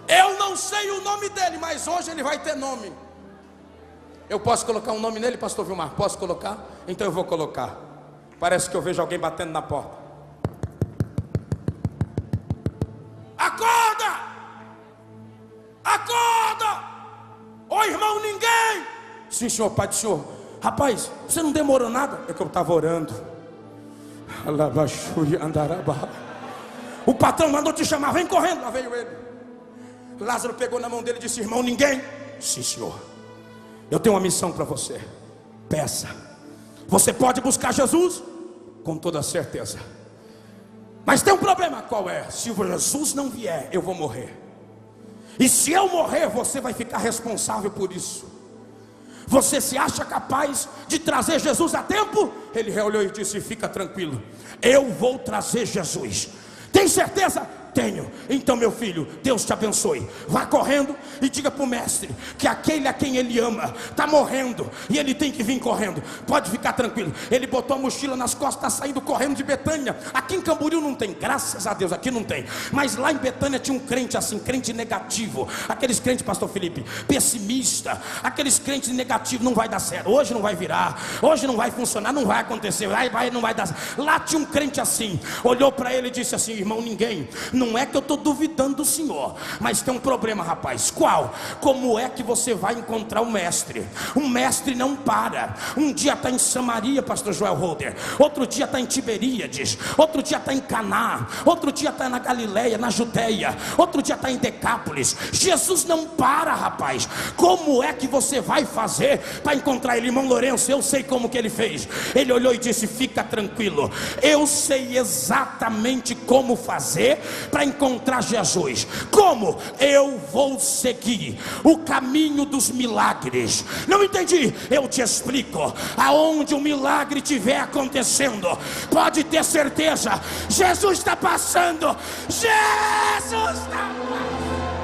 Speaker 1: Eu não sei o nome dele, mas hoje ele vai ter nome. Eu posso colocar um nome nele, pastor Vilmar? Posso colocar? Então eu vou colocar. Parece que eu vejo alguém batendo na porta. Acorda! Acorda! Ô irmão, ninguém! Sim, senhor, pai do senhor. Rapaz, você não demorou nada? É que eu estava orando. O patrão mandou te chamar, vem correndo. Lá veio ele. Lázaro pegou na mão dele e disse: irmão, ninguém? Sim, senhor. Eu tenho uma missão para você. Peça. Você pode buscar Jesus? Com toda certeza. Mas tem um problema. Qual é? Se o Jesus não vier, eu vou morrer. E se eu morrer, você vai ficar responsável por isso. Você se acha capaz de trazer Jesus a tempo? Ele olhou e disse: fica tranquilo, eu vou trazer Jesus. Tem certeza? Tenho. Então, meu filho, Deus te abençoe. Vá correndo e diga para o mestre que aquele a quem ele ama está morrendo e ele tem que vir correndo. Pode ficar tranquilo. Ele botou a mochila nas costas, está saindo correndo de Betânia. Aqui em Camboriú não tem, graças a Deus, aqui não tem. Mas lá em Betânia tinha um crente assim, crente negativo. Aqueles crentes, pastor Felipe, pessimista. Aqueles crentes negativos, não vai dar certo. Hoje não vai virar, hoje não vai funcionar, não vai acontecer, não vai dar certo. Lá tinha um crente assim, olhou para ele e disse assim: irmão, ninguém... Não é que eu estou duvidando do senhor, mas tem um problema, rapaz. Qual? Como é que você vai encontrar o mestre? O mestre não para. Um dia está em Samaria, pastor Joel Holder. Outro dia está em Tiberíades. Outro dia está em Caná. Outro dia está na Galileia, na Judeia. Outro dia está em Decápolis. Jesus não para, rapaz. Como é que você vai fazer para encontrar ele? Irmão Lourenço, eu sei como que ele fez. Ele olhou e disse: fica tranquilo, eu sei exatamente como fazer para encontrar Jesus. Como? Eu vou seguir o caminho dos milagres. Não entendi? Eu te explico. Aonde o milagre estiver acontecendo, pode ter certeza, Jesus está passando. Jesus está passando.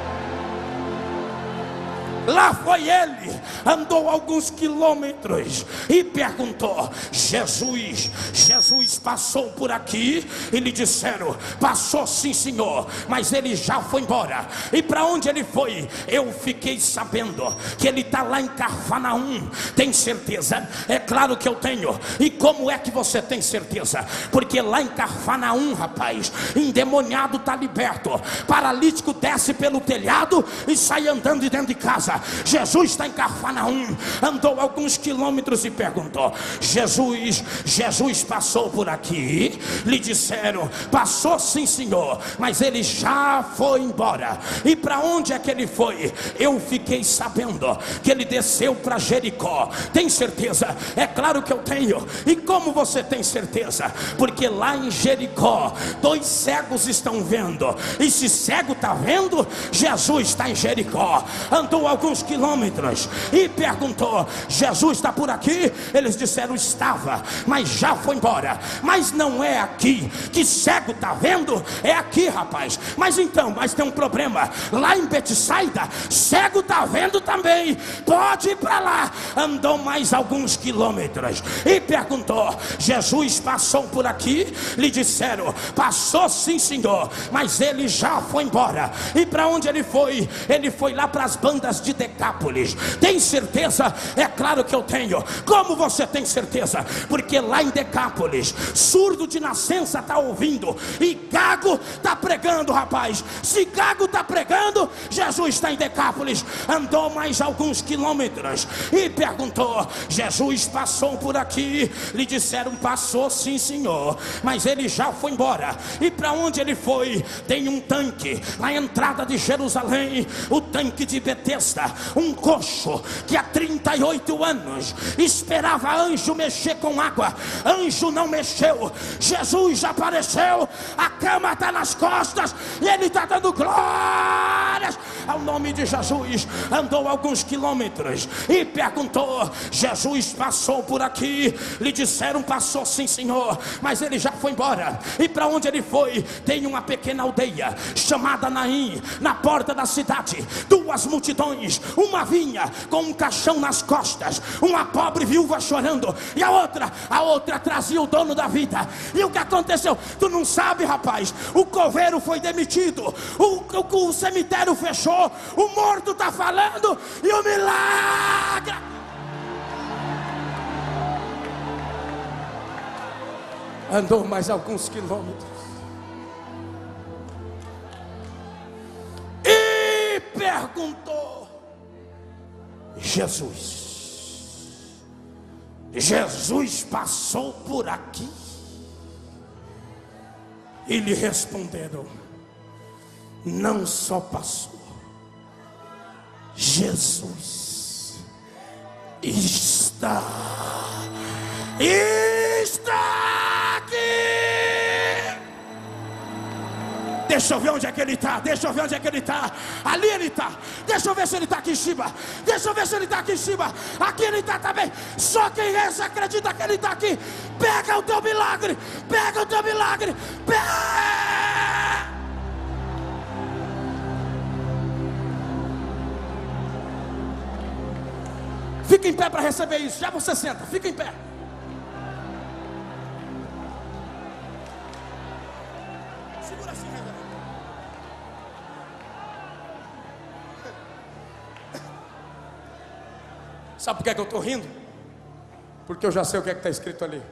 Speaker 1: Lá foi ele, andou alguns quilômetros e perguntou: Jesus passou por aqui? E lhe disseram: passou sim, senhor, mas ele já foi embora. E para onde ele foi? Eu fiquei sabendo que ele está lá em Cafarnaum. Tem certeza? É claro que eu tenho. E como é que você tem certeza? Porque lá em Cafarnaum, rapaz, endemoniado está liberto, paralítico desce pelo telhado e sai andando de dentro de casa. Jesus está em Cafarnaum, andou alguns quilômetros e perguntou: Jesus passou por aqui? Lhe disseram: passou sim, senhor, mas ele já foi embora. E para onde é que ele foi? Eu fiquei sabendo que ele desceu para Jericó. Tem certeza? É claro que eu tenho. E como você tem certeza? Porque lá em Jericó 2 cegos estão vendo, e se cego está vendo, Jesus está em Jericó. Andou alguns quilômetros e perguntou: Jesus está por aqui? Eles disseram: estava, mas já foi embora. Mas não é aqui que cego está vendo, é aqui, rapaz. Mas tem um problema. Lá em Betsaida, cego está vendo também, pode ir para lá. Andou mais alguns quilômetros e perguntou: Jesus passou por aqui? Lhe disseram: passou sim, senhor, mas ele já foi embora. E para onde ele foi? Ele foi lá para as bandas de de Decápolis. Tem certeza? É claro que eu tenho. Como você tem certeza? Porque lá em Decápolis, surdo de nascença está ouvindo, e gago está pregando, rapaz. Se gago está pregando, Jesus está em Decápolis. Andou mais alguns quilômetros e perguntou: Jesus passou por aqui? Lhe disseram: passou sim, senhor, mas ele já foi embora. E para onde ele foi? Tem um tanque na entrada de Jerusalém, o tanque de Betesda. Um coxo que há 38 anos esperava anjo mexer com água, anjo não mexeu. Jesus apareceu, a cama está nas costas e ele está dando glórias ao nome de Jesus. Andou alguns quilômetros e perguntou: Jesus passou por aqui? Lhe disseram: passou sim, senhor, mas ele já foi embora. E para onde ele foi? Tem uma pequena aldeia chamada Naim, na porta da cidade. Duas multidões, uma vinha com um caixão nas costas, uma pobre viúva chorando, e a outra trazia o dono da vida. E o que aconteceu? Tu não sabe, rapaz. O coveiro foi demitido, o cemitério fechou, o morto está falando, e o milagre. Andou mais alguns quilômetros e perguntou: Jesus passou por aqui? E lhe responderam: não só passou, Jesus está aqui. Deixa eu ver onde é que ele está. Deixa eu ver onde é que ele está. Ali ele está. Deixa eu ver se ele está aqui em cima. Deixa eu ver se ele está aqui em cima. Aqui ele está também. Só quem acredita que ele está aqui. Pega o teu milagre. Pega o teu milagre. Pega. Fica em pé para receber isso. Já você senta. Fica em pé. Segura assim, reverendo. Sabe por que eu estou rindo? Porque eu já sei o que está escrito ali.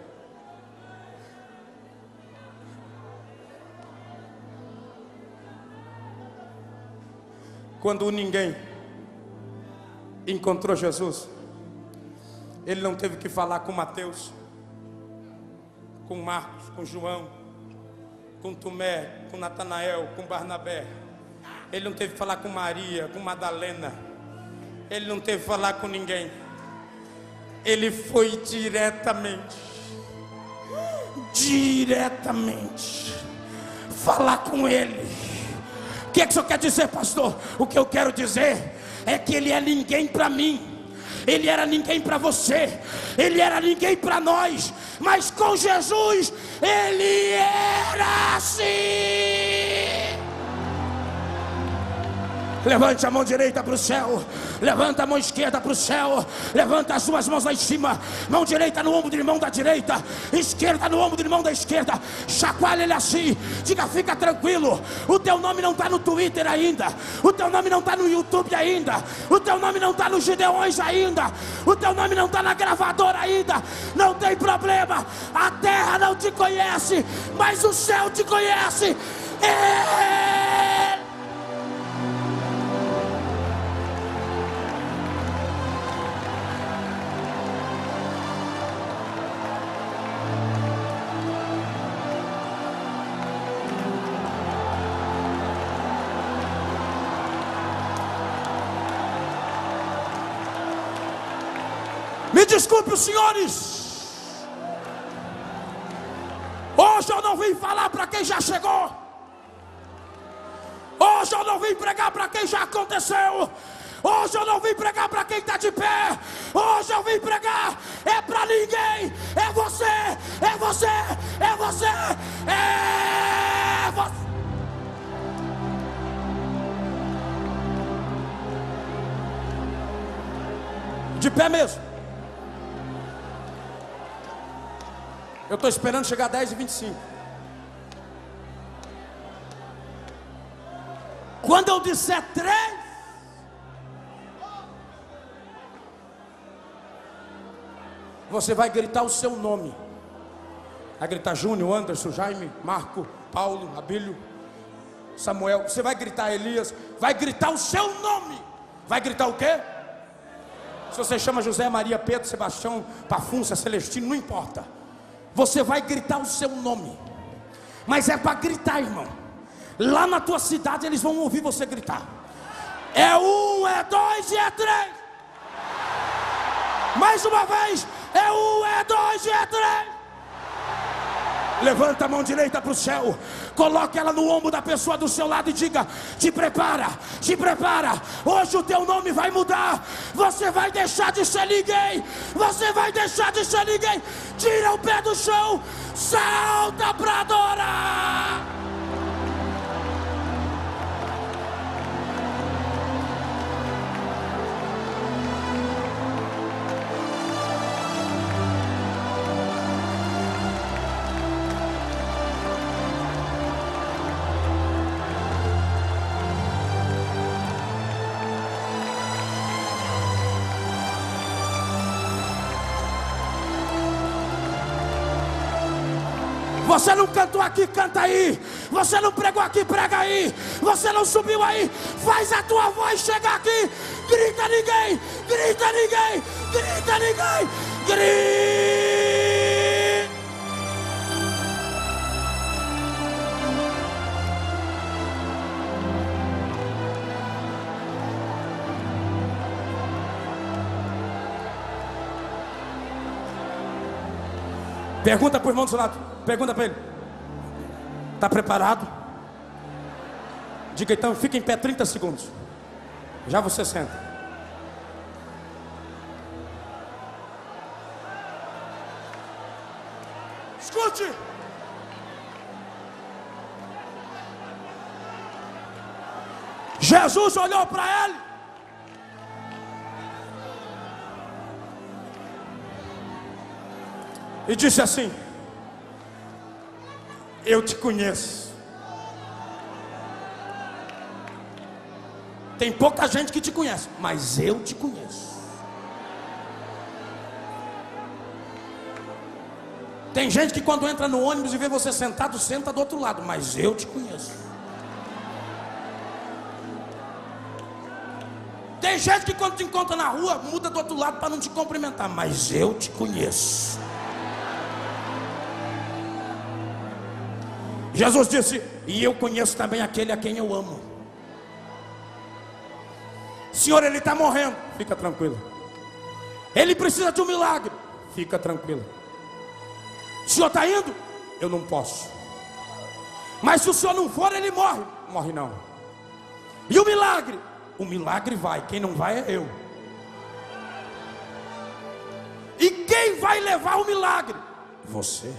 Speaker 1: Quando o ninguém encontrou Jesus, ele não teve que falar com Mateus, com Marcos, com João, com Tomé, com Natanael, com Barnabé. Ele não teve que falar com Maria, com Madalena. Ele não teve que falar com ninguém. Ele foi diretamente falar com ele. O que é que isso quer dizer, pastor? O que eu quero dizer é que ele é ninguém para mim. Ele era ninguém para você, ele era ninguém para nós, mas com Jesus ele era assim. Levante a mão direita para o céu, levanta a mão esquerda para o céu, levanta as suas mãos lá em cima, mão direita no ombro do irmão da direita, esquerda no ombro do irmão da esquerda, chacoalha ele assim, diga: fica tranquilo, o teu nome não está no Twitter ainda, o teu nome não está no YouTube ainda, o teu nome não está nos Gideões ainda, o teu nome não está na gravadora ainda, não tem problema, a terra não te conhece, mas o céu te conhece. Me desculpe, os senhores, hoje eu não vim falar para quem já chegou, hoje eu não vim pregar para quem já aconteceu, hoje eu não vim pregar para quem está de pé, hoje eu vim pregar é para ninguém, é você, é você, é você, é você. De pé mesmo. Eu estou esperando chegar a 10h25. Quando eu disser 3, Você vai gritar o seu nome. Vai gritar Júnior, Anderson, Jaime, Marco, Paulo, Abílio, Samuel. Você vai gritar Elias. Vai gritar o seu nome. Vai gritar o quê? Se você chama José, Maria, Pedro, Sebastião, Pafúncia, Celestino, não importa. Você vai gritar o seu nome. Mas é para gritar, irmão. Lá na tua cidade eles vão ouvir você gritar. É 1, é 2 e é 3. Mais uma vez. É 1, é 2 e é 3. Levanta a mão direita para o céu. Coloque ela no ombro da pessoa do seu lado e diga: te prepara, te prepara. Hoje o teu nome vai mudar. Você vai deixar de ser ninguém. Você vai deixar de ser ninguém. Tira o pé do chão. Salta para adorar. Você não cantou aqui, canta aí. Você não pregou aqui, prega aí. Você não subiu aí, faz a tua voz chegar aqui. Grita ninguém, grita ninguém, grita ninguém, grita. Pergunta para o irmão do seu lado. Pergunta para ele: está preparado? Diga então, fica em pé 30 segundos. Já você senta. Escute. Jesus olhou para ele e disse assim: eu te conheço. Tem pouca gente que te conhece, mas eu te conheço. Tem gente que quando entra no ônibus e vê você sentado, senta do outro lado, mas eu te conheço. Tem gente que quando te encontra na rua, muda do outro lado para não te cumprimentar, mas eu te conheço. Jesus disse: e eu conheço também aquele a quem eu amo. Senhor, ele está morrendo. Fica tranquilo. Ele precisa de um milagre. Fica tranquilo. O senhor está indo? Eu não posso. Mas se o senhor não for, ele morre. Morre não. E o milagre? O milagre vai. Quem não vai é eu. E quem vai levar o milagre? Você.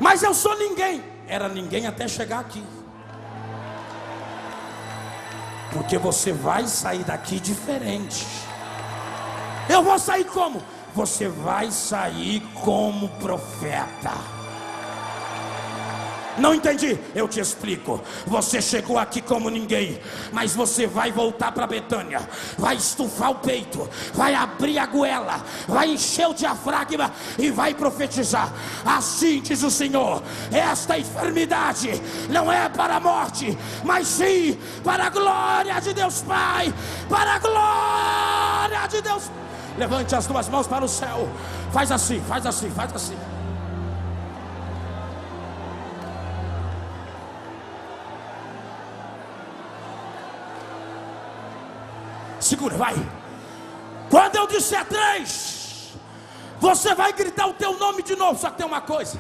Speaker 1: Mas eu sou ninguém. Era ninguém até chegar aqui. Porque você vai sair daqui diferente. Eu vou sair como? Você vai sair como profeta. Não entendi? Eu te explico. Você chegou aqui como ninguém, mas você vai voltar para Betânia. Vai estufar o peito, vai abrir a goela, vai encher o diafragma e vai profetizar. Assim diz o Senhor: esta enfermidade não é para a morte, mas sim para a glória de Deus Pai. Para a glória de Deus. Levante as duas mãos para o céu. Faz assim, faz assim, faz assim. Segura, vai. Quando eu disser 3, você vai gritar o teu nome de novo. Só que tem uma coisa: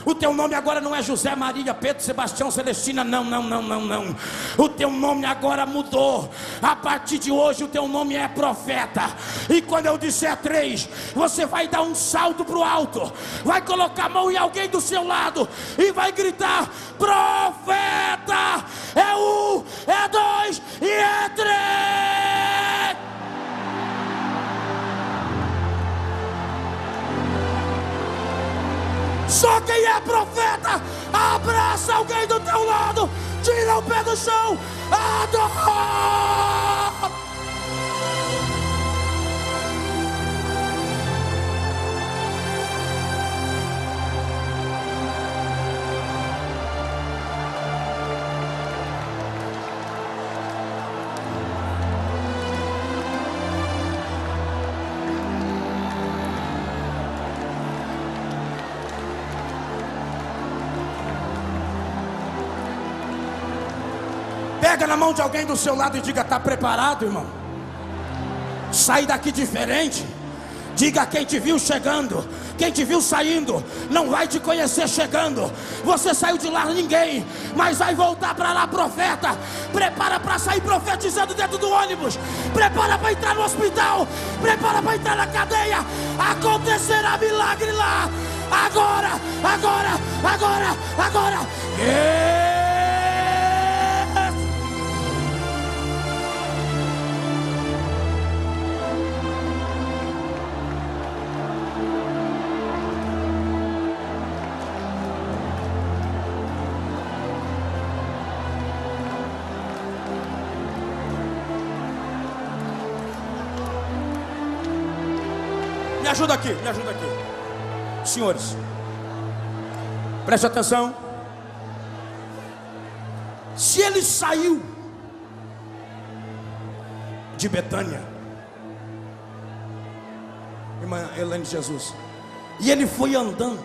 Speaker 1: o teu nome agora não é José, Maria, Pedro, Sebastião, Celestina. Não. O teu nome agora mudou. A partir de hoje o teu nome é profeta. E quando eu disser 3, você vai dar um salto para o alto. Vai colocar a mão em alguém do seu lado e vai gritar: profeta. É 1, é 2 e é 3. Só quem é profeta, abraça alguém do teu lado, tira o pé do chão, adora. Pega na mão de alguém do seu lado e diga: está preparado, irmão? Sai daqui diferente. Diga: quem te viu chegando, quem te viu saindo, não vai te conhecer chegando. Você saiu de lá ninguém, mas vai voltar para lá profeta. Prepara para sair profetizando dentro do ônibus. Prepara para entrar no hospital. Prepara para entrar na cadeia. Acontecerá milagre lá. Agora, agora, agora, agora. Yes! Me ajuda aqui, me ajuda aqui. Senhores, preste atenção. Se ele saiu de Betânia, irmã Helene Jesus, e ele foi andando,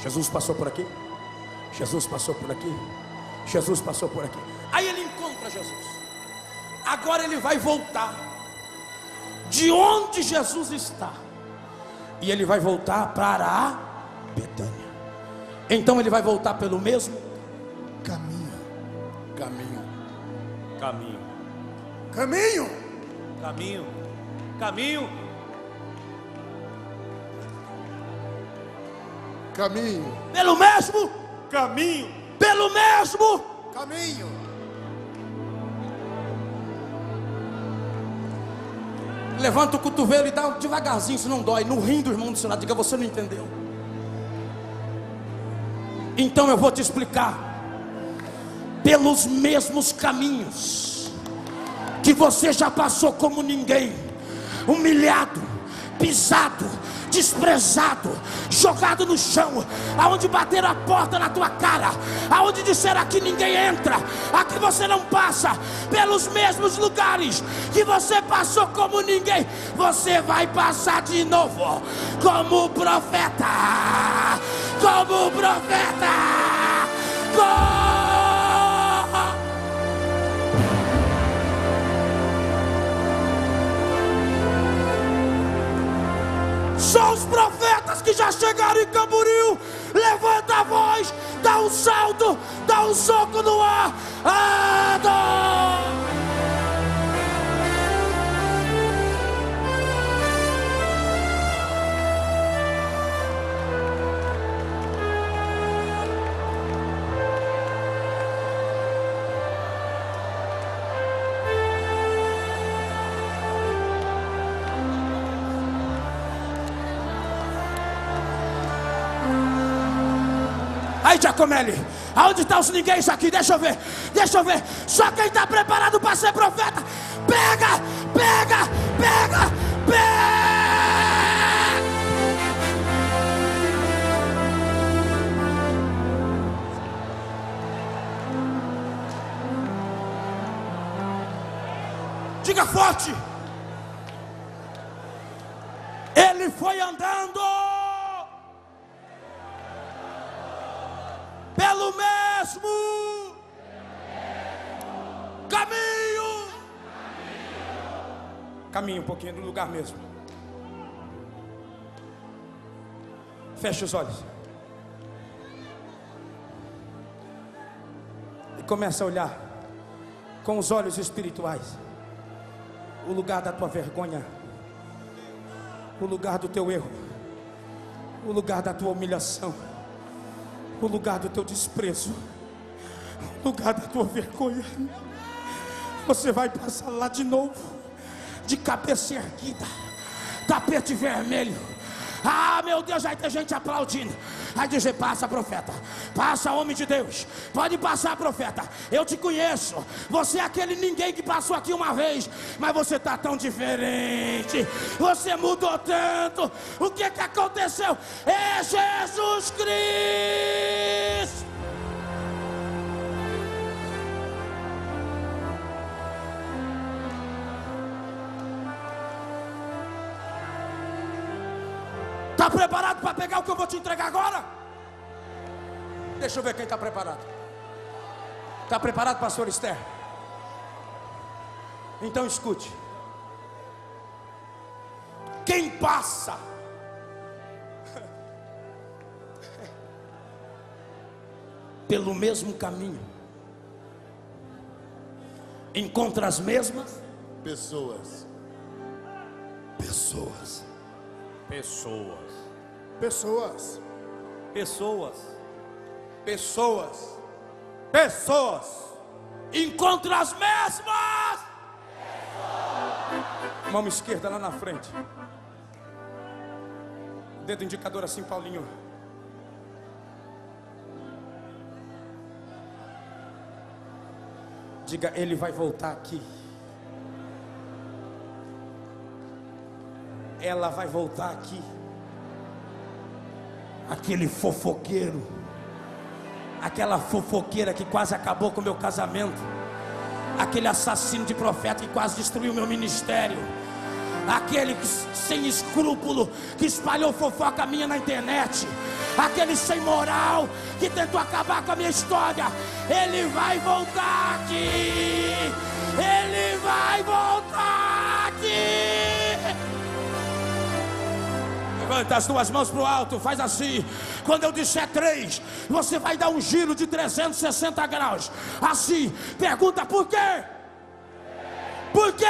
Speaker 1: Jesus passou por aqui, Jesus passou por aqui, Jesus passou por aqui. Aí ele encontra Jesus. Agora ele vai voltar de onde Jesus está, e ele vai voltar para a Betânia. Então ele vai voltar pelo mesmo caminho. Caminho.
Speaker 2: Caminho.
Speaker 1: Caminho.
Speaker 2: Caminho. Caminho.
Speaker 3: Caminho.
Speaker 1: Pelo mesmo
Speaker 2: Caminho.
Speaker 1: pelo mesmo
Speaker 3: Caminho.
Speaker 1: Levanta o cotovelo e dá devagarzinho, se não dói. No rim do irmão do seu lado, diga: você não entendeu. Então eu vou te explicar. Pelos mesmos caminhos que você já passou como ninguém, humilhado, pisado, desprezado, jogado no chão, aonde bateram a porta na tua cara, aonde disseram: aqui ninguém entra, aqui você não passa. Pelos mesmos lugares que você passou como ninguém, você vai passar de novo como profeta. Como profeta. Só os profetas que já chegaram em Camboriú, levanta a voz, dá um salto, dá um soco no ar. Adoro. Aí, Giacomelli, aonde está os ninguém isso aqui? Deixa eu ver, deixa eu ver. Só quem está preparado para ser profeta, pega, pega, pega, pega. Diga forte. Ele foi andando pelo mesmo caminho. Caminho um pouquinho no lugar mesmo. Feche os olhos e começa a olhar com os olhos espirituais o lugar da tua vergonha, o lugar do teu erro, o lugar da tua humilhação, o lugar do teu desprezo, o lugar da tua vergonha. Você vai passar lá de novo, de cabeça erguida, tapete vermelho. Ah, meu Deus, vai ter gente aplaudindo. Vai dizer: passa, profeta, passa, homem de Deus, pode passar, profeta. Eu te conheço, você é aquele ninguém que passou aqui uma vez, mas você está tão diferente, você mudou tanto. O que aconteceu? É Jesus Cristo. Está preparado para pegar o que eu vou te entregar agora? Deixa eu ver quem está preparado. Está preparado, pastor Esther? Então escute. Quem passa pelo mesmo caminho encontra as mesmas
Speaker 3: Pessoas.
Speaker 1: pessoas.
Speaker 2: Pessoas.
Speaker 3: Pessoas.
Speaker 2: Pessoas.
Speaker 3: Pessoas. Pessoas.
Speaker 1: Encontra as mesmas. Mão esquerda lá na frente. Dedo indicador assim, Paulinho. Diga, ele vai voltar aqui. Ela vai voltar aqui. Aquele fofoqueiro, aquela fofoqueira que quase acabou com o meu casamento, aquele assassino de profeta que quase destruiu meu ministério, aquele que, sem escrúpulo, que espalhou fofoca minha na internet, aquele sem moral que tentou acabar com a minha história, ele vai voltar aqui. Ele vai voltar aqui. Levanta as duas mãos para o alto, faz assim. Quando eu disser 3, você vai dar um giro de 360 graus. Assim, pergunta por quê? Por quê?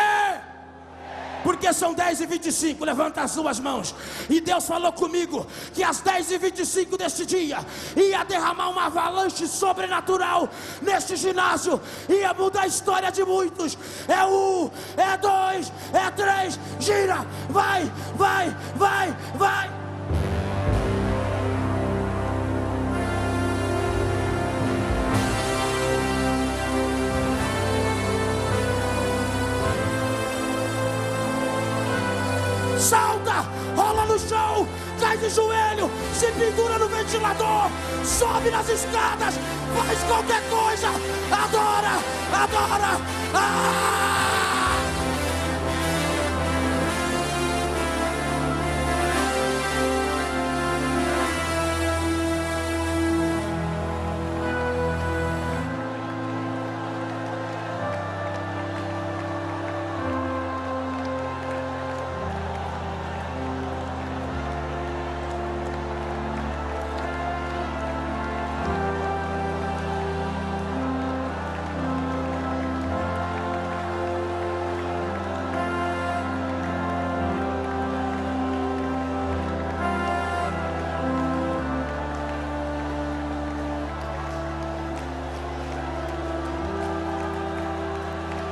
Speaker 1: Porque são 10h25, levanta as duas mãos. E Deus falou comigo que às 10h25 deste dia ia derramar uma avalanche sobrenatural neste ginásio. Ia mudar a história de muitos. É 1, é 2, é 3. Gira, vai, vai, vai, vai. Salta, rola no chão, cai de joelho, se pendura no ventilador, sobe nas escadas, faz qualquer coisa, adora, adora.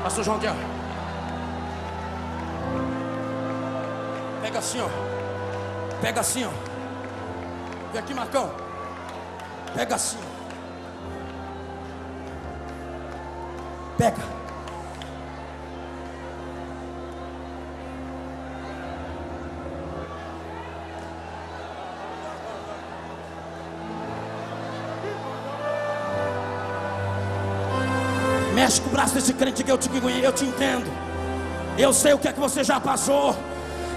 Speaker 1: Pastor João Guiar, pega assim, ó. Pega assim, ó. Vem aqui, Marcão. Pega assim, ó. Pega. Mexe com o braço desse crente que eu te entendo. Eu sei o que é que você já passou.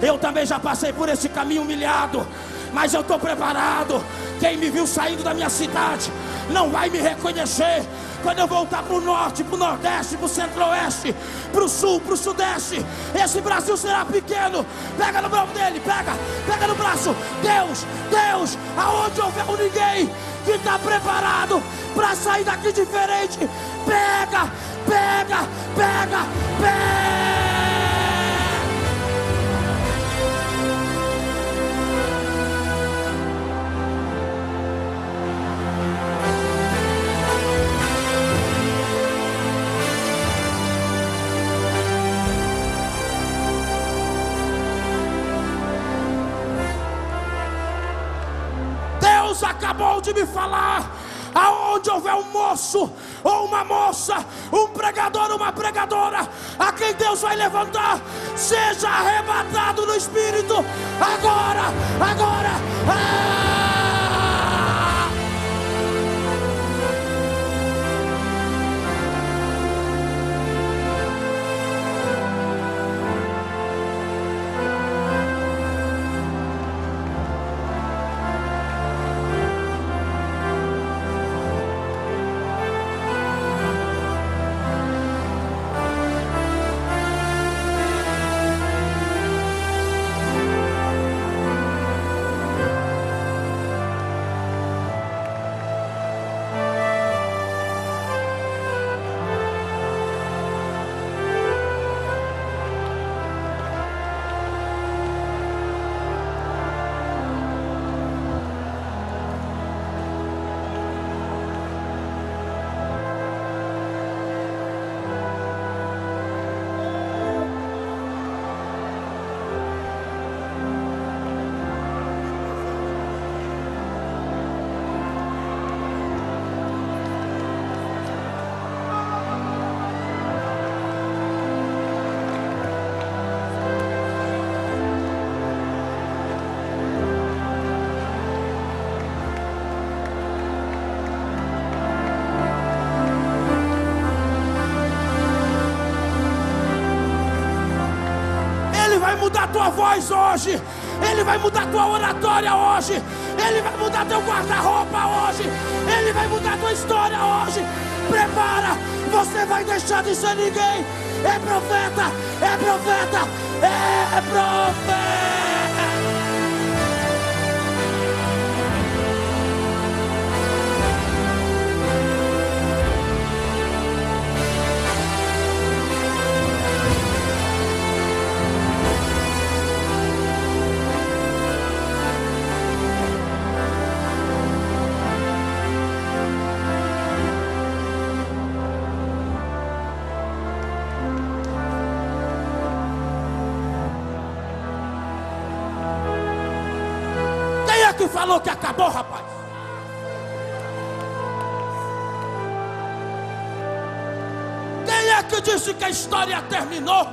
Speaker 1: Eu também já passei por esse caminho humilhado. Mas eu estou preparado. Quem me viu saindo da minha cidade não vai me reconhecer. Quando eu voltar para o norte, para o nordeste, para o centro-oeste, para o sul, para o sudeste, esse Brasil será pequeno. Pega no braço dele, pega no braço. Deus, aonde houver um ninguém que está preparado para sair daqui diferente, pega. Deus acabou de me falar. Aonde houver um moço ou uma moça, um pregador ou uma pregadora, a quem Deus vai levantar, seja arrebatado no Espírito, agora. Ele vai mudar a tua voz hoje. Ele vai mudar a tua oratória hoje. Ele vai mudar teu guarda-roupa hoje. Ele vai mudar a tua história hoje. Prepara, você vai deixar de ser ninguém. É profeta, é profeta, é profeta. Que falou que acabou, rapaz? Quem é que disse que a história terminou?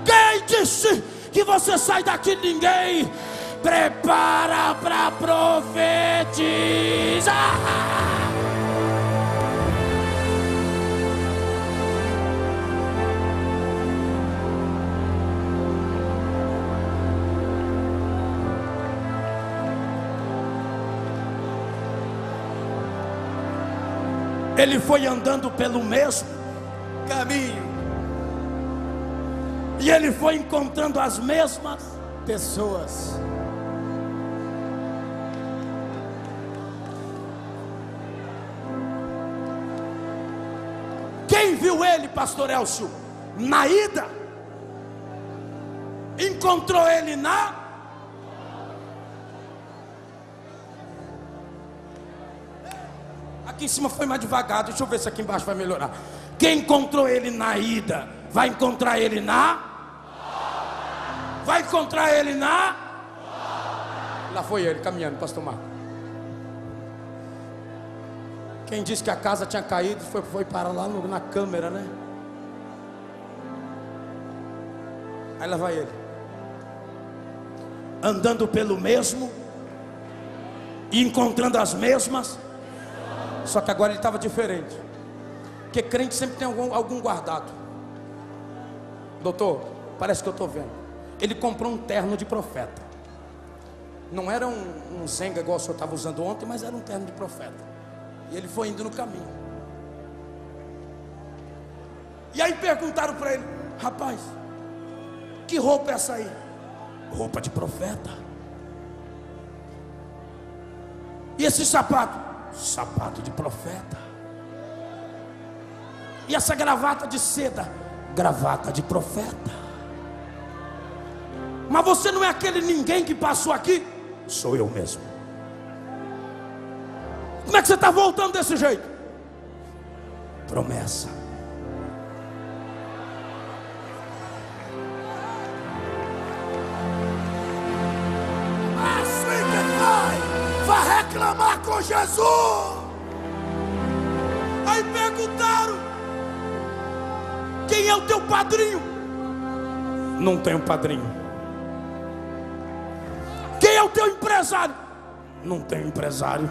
Speaker 1: Quem disse que você sai daqui ninguém? Prepara para profetizar. Ele foi andando pelo mesmo caminho, e ele foi encontrando as mesmas pessoas. Quem viu ele, pastor Elcio, na ida, encontrou ele na... Aqui em cima foi mais devagar, deixa eu ver se aqui embaixo vai melhorar. Quem encontrou ele na ida, vai encontrar ele na... Vai encontrar ele na... Lá foi ele, caminhando, pastor Marco. Quem disse que a casa tinha caído, foi parar lá na câmera, né? Aí lá vai ele, andando pelo mesmo, e encontrando as mesmas. Só que agora ele estava diferente. Porque crente sempre tem algum guardado. Doutor, parece que eu estou vendo. Ele comprou um terno de profeta. Não era um zenga igual o senhor estava usando ontem, mas era um terno de profeta. E ele foi indo no caminho. E aí perguntaram para ele: rapaz, que roupa é essa aí? Roupa de profeta. E esse sapato? Sapato de profeta. E essa gravata de seda? Gravata de profeta. Mas você não é aquele ninguém que passou aqui? Sou eu mesmo. Como é que você está voltando desse jeito? Promessa.
Speaker 3: Assim que vai reclamar com Jesus.
Speaker 1: Aí perguntaram: quem é o teu padrinho? Não tenho padrinho. Quem é o teu empresário? Não tenho empresário.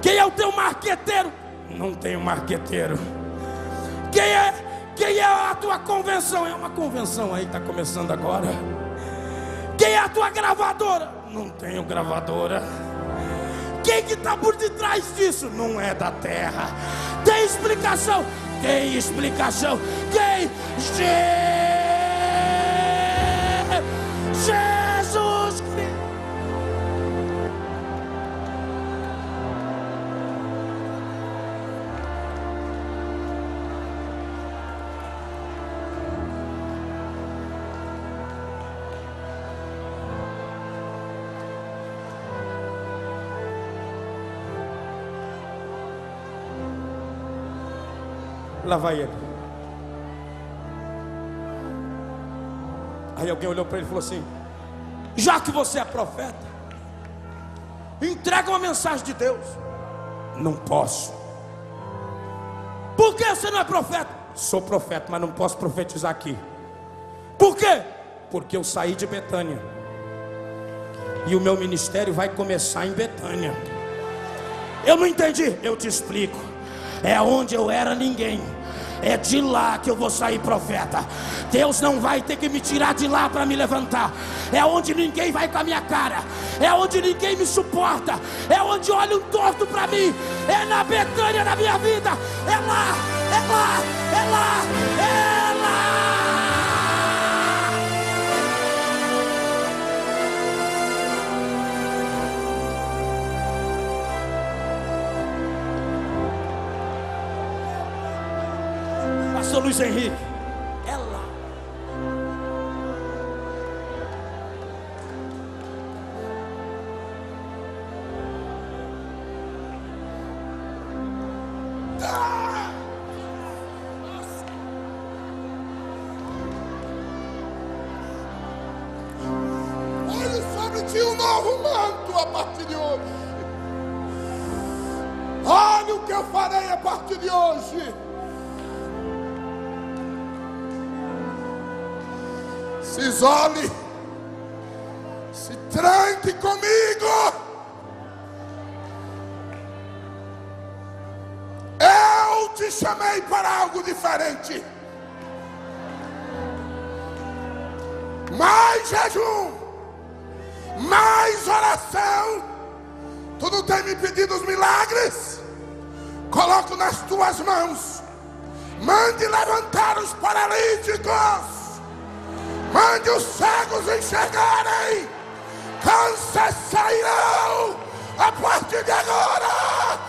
Speaker 1: Quem é o teu marqueteiro? Não tenho marqueteiro. Quem é a tua convenção? É uma convenção aí, está começando agora. Quem é a tua gravadora? Não tenho gravadora. Quem que está por detrás disso? Não é da terra. Tem explicação? Tem explicação. Quem? Jesus Cristo. Lá vai ele. Aí alguém olhou para ele e falou assim: já que você é profeta, entrega uma mensagem de Deus. Não posso. Por que você não é profeta? Sou profeta, mas não posso profetizar aqui. Por quê? Porque eu saí de Betânia, e o meu ministério vai começar em Betânia.
Speaker 3: Eu não entendi. Eu te explico. É onde eu era ninguém. É de lá que eu vou sair profeta. Deus não vai ter que me tirar de lá para me levantar. É onde ninguém vai com a minha cara. É onde ninguém me suporta. É onde olham torto para mim. É na Betânia da minha vida. É lá, é lá, é lá, é lá. Pastor Luiz Henrique, é lá.
Speaker 4: Olhe sobre ti um novo manto a partir de hoje. Olha o que eu farei a partir de hoje. Se isole, se tranque comigo. Eu te chamei para algo diferente. Mais jejum, mais oração. Tu não tem me pedido os milagres? Coloco nas tuas mãos. Mande levantar os paralíticos. Mande os cegos enxergarem. Câncer sairão a partir de agora.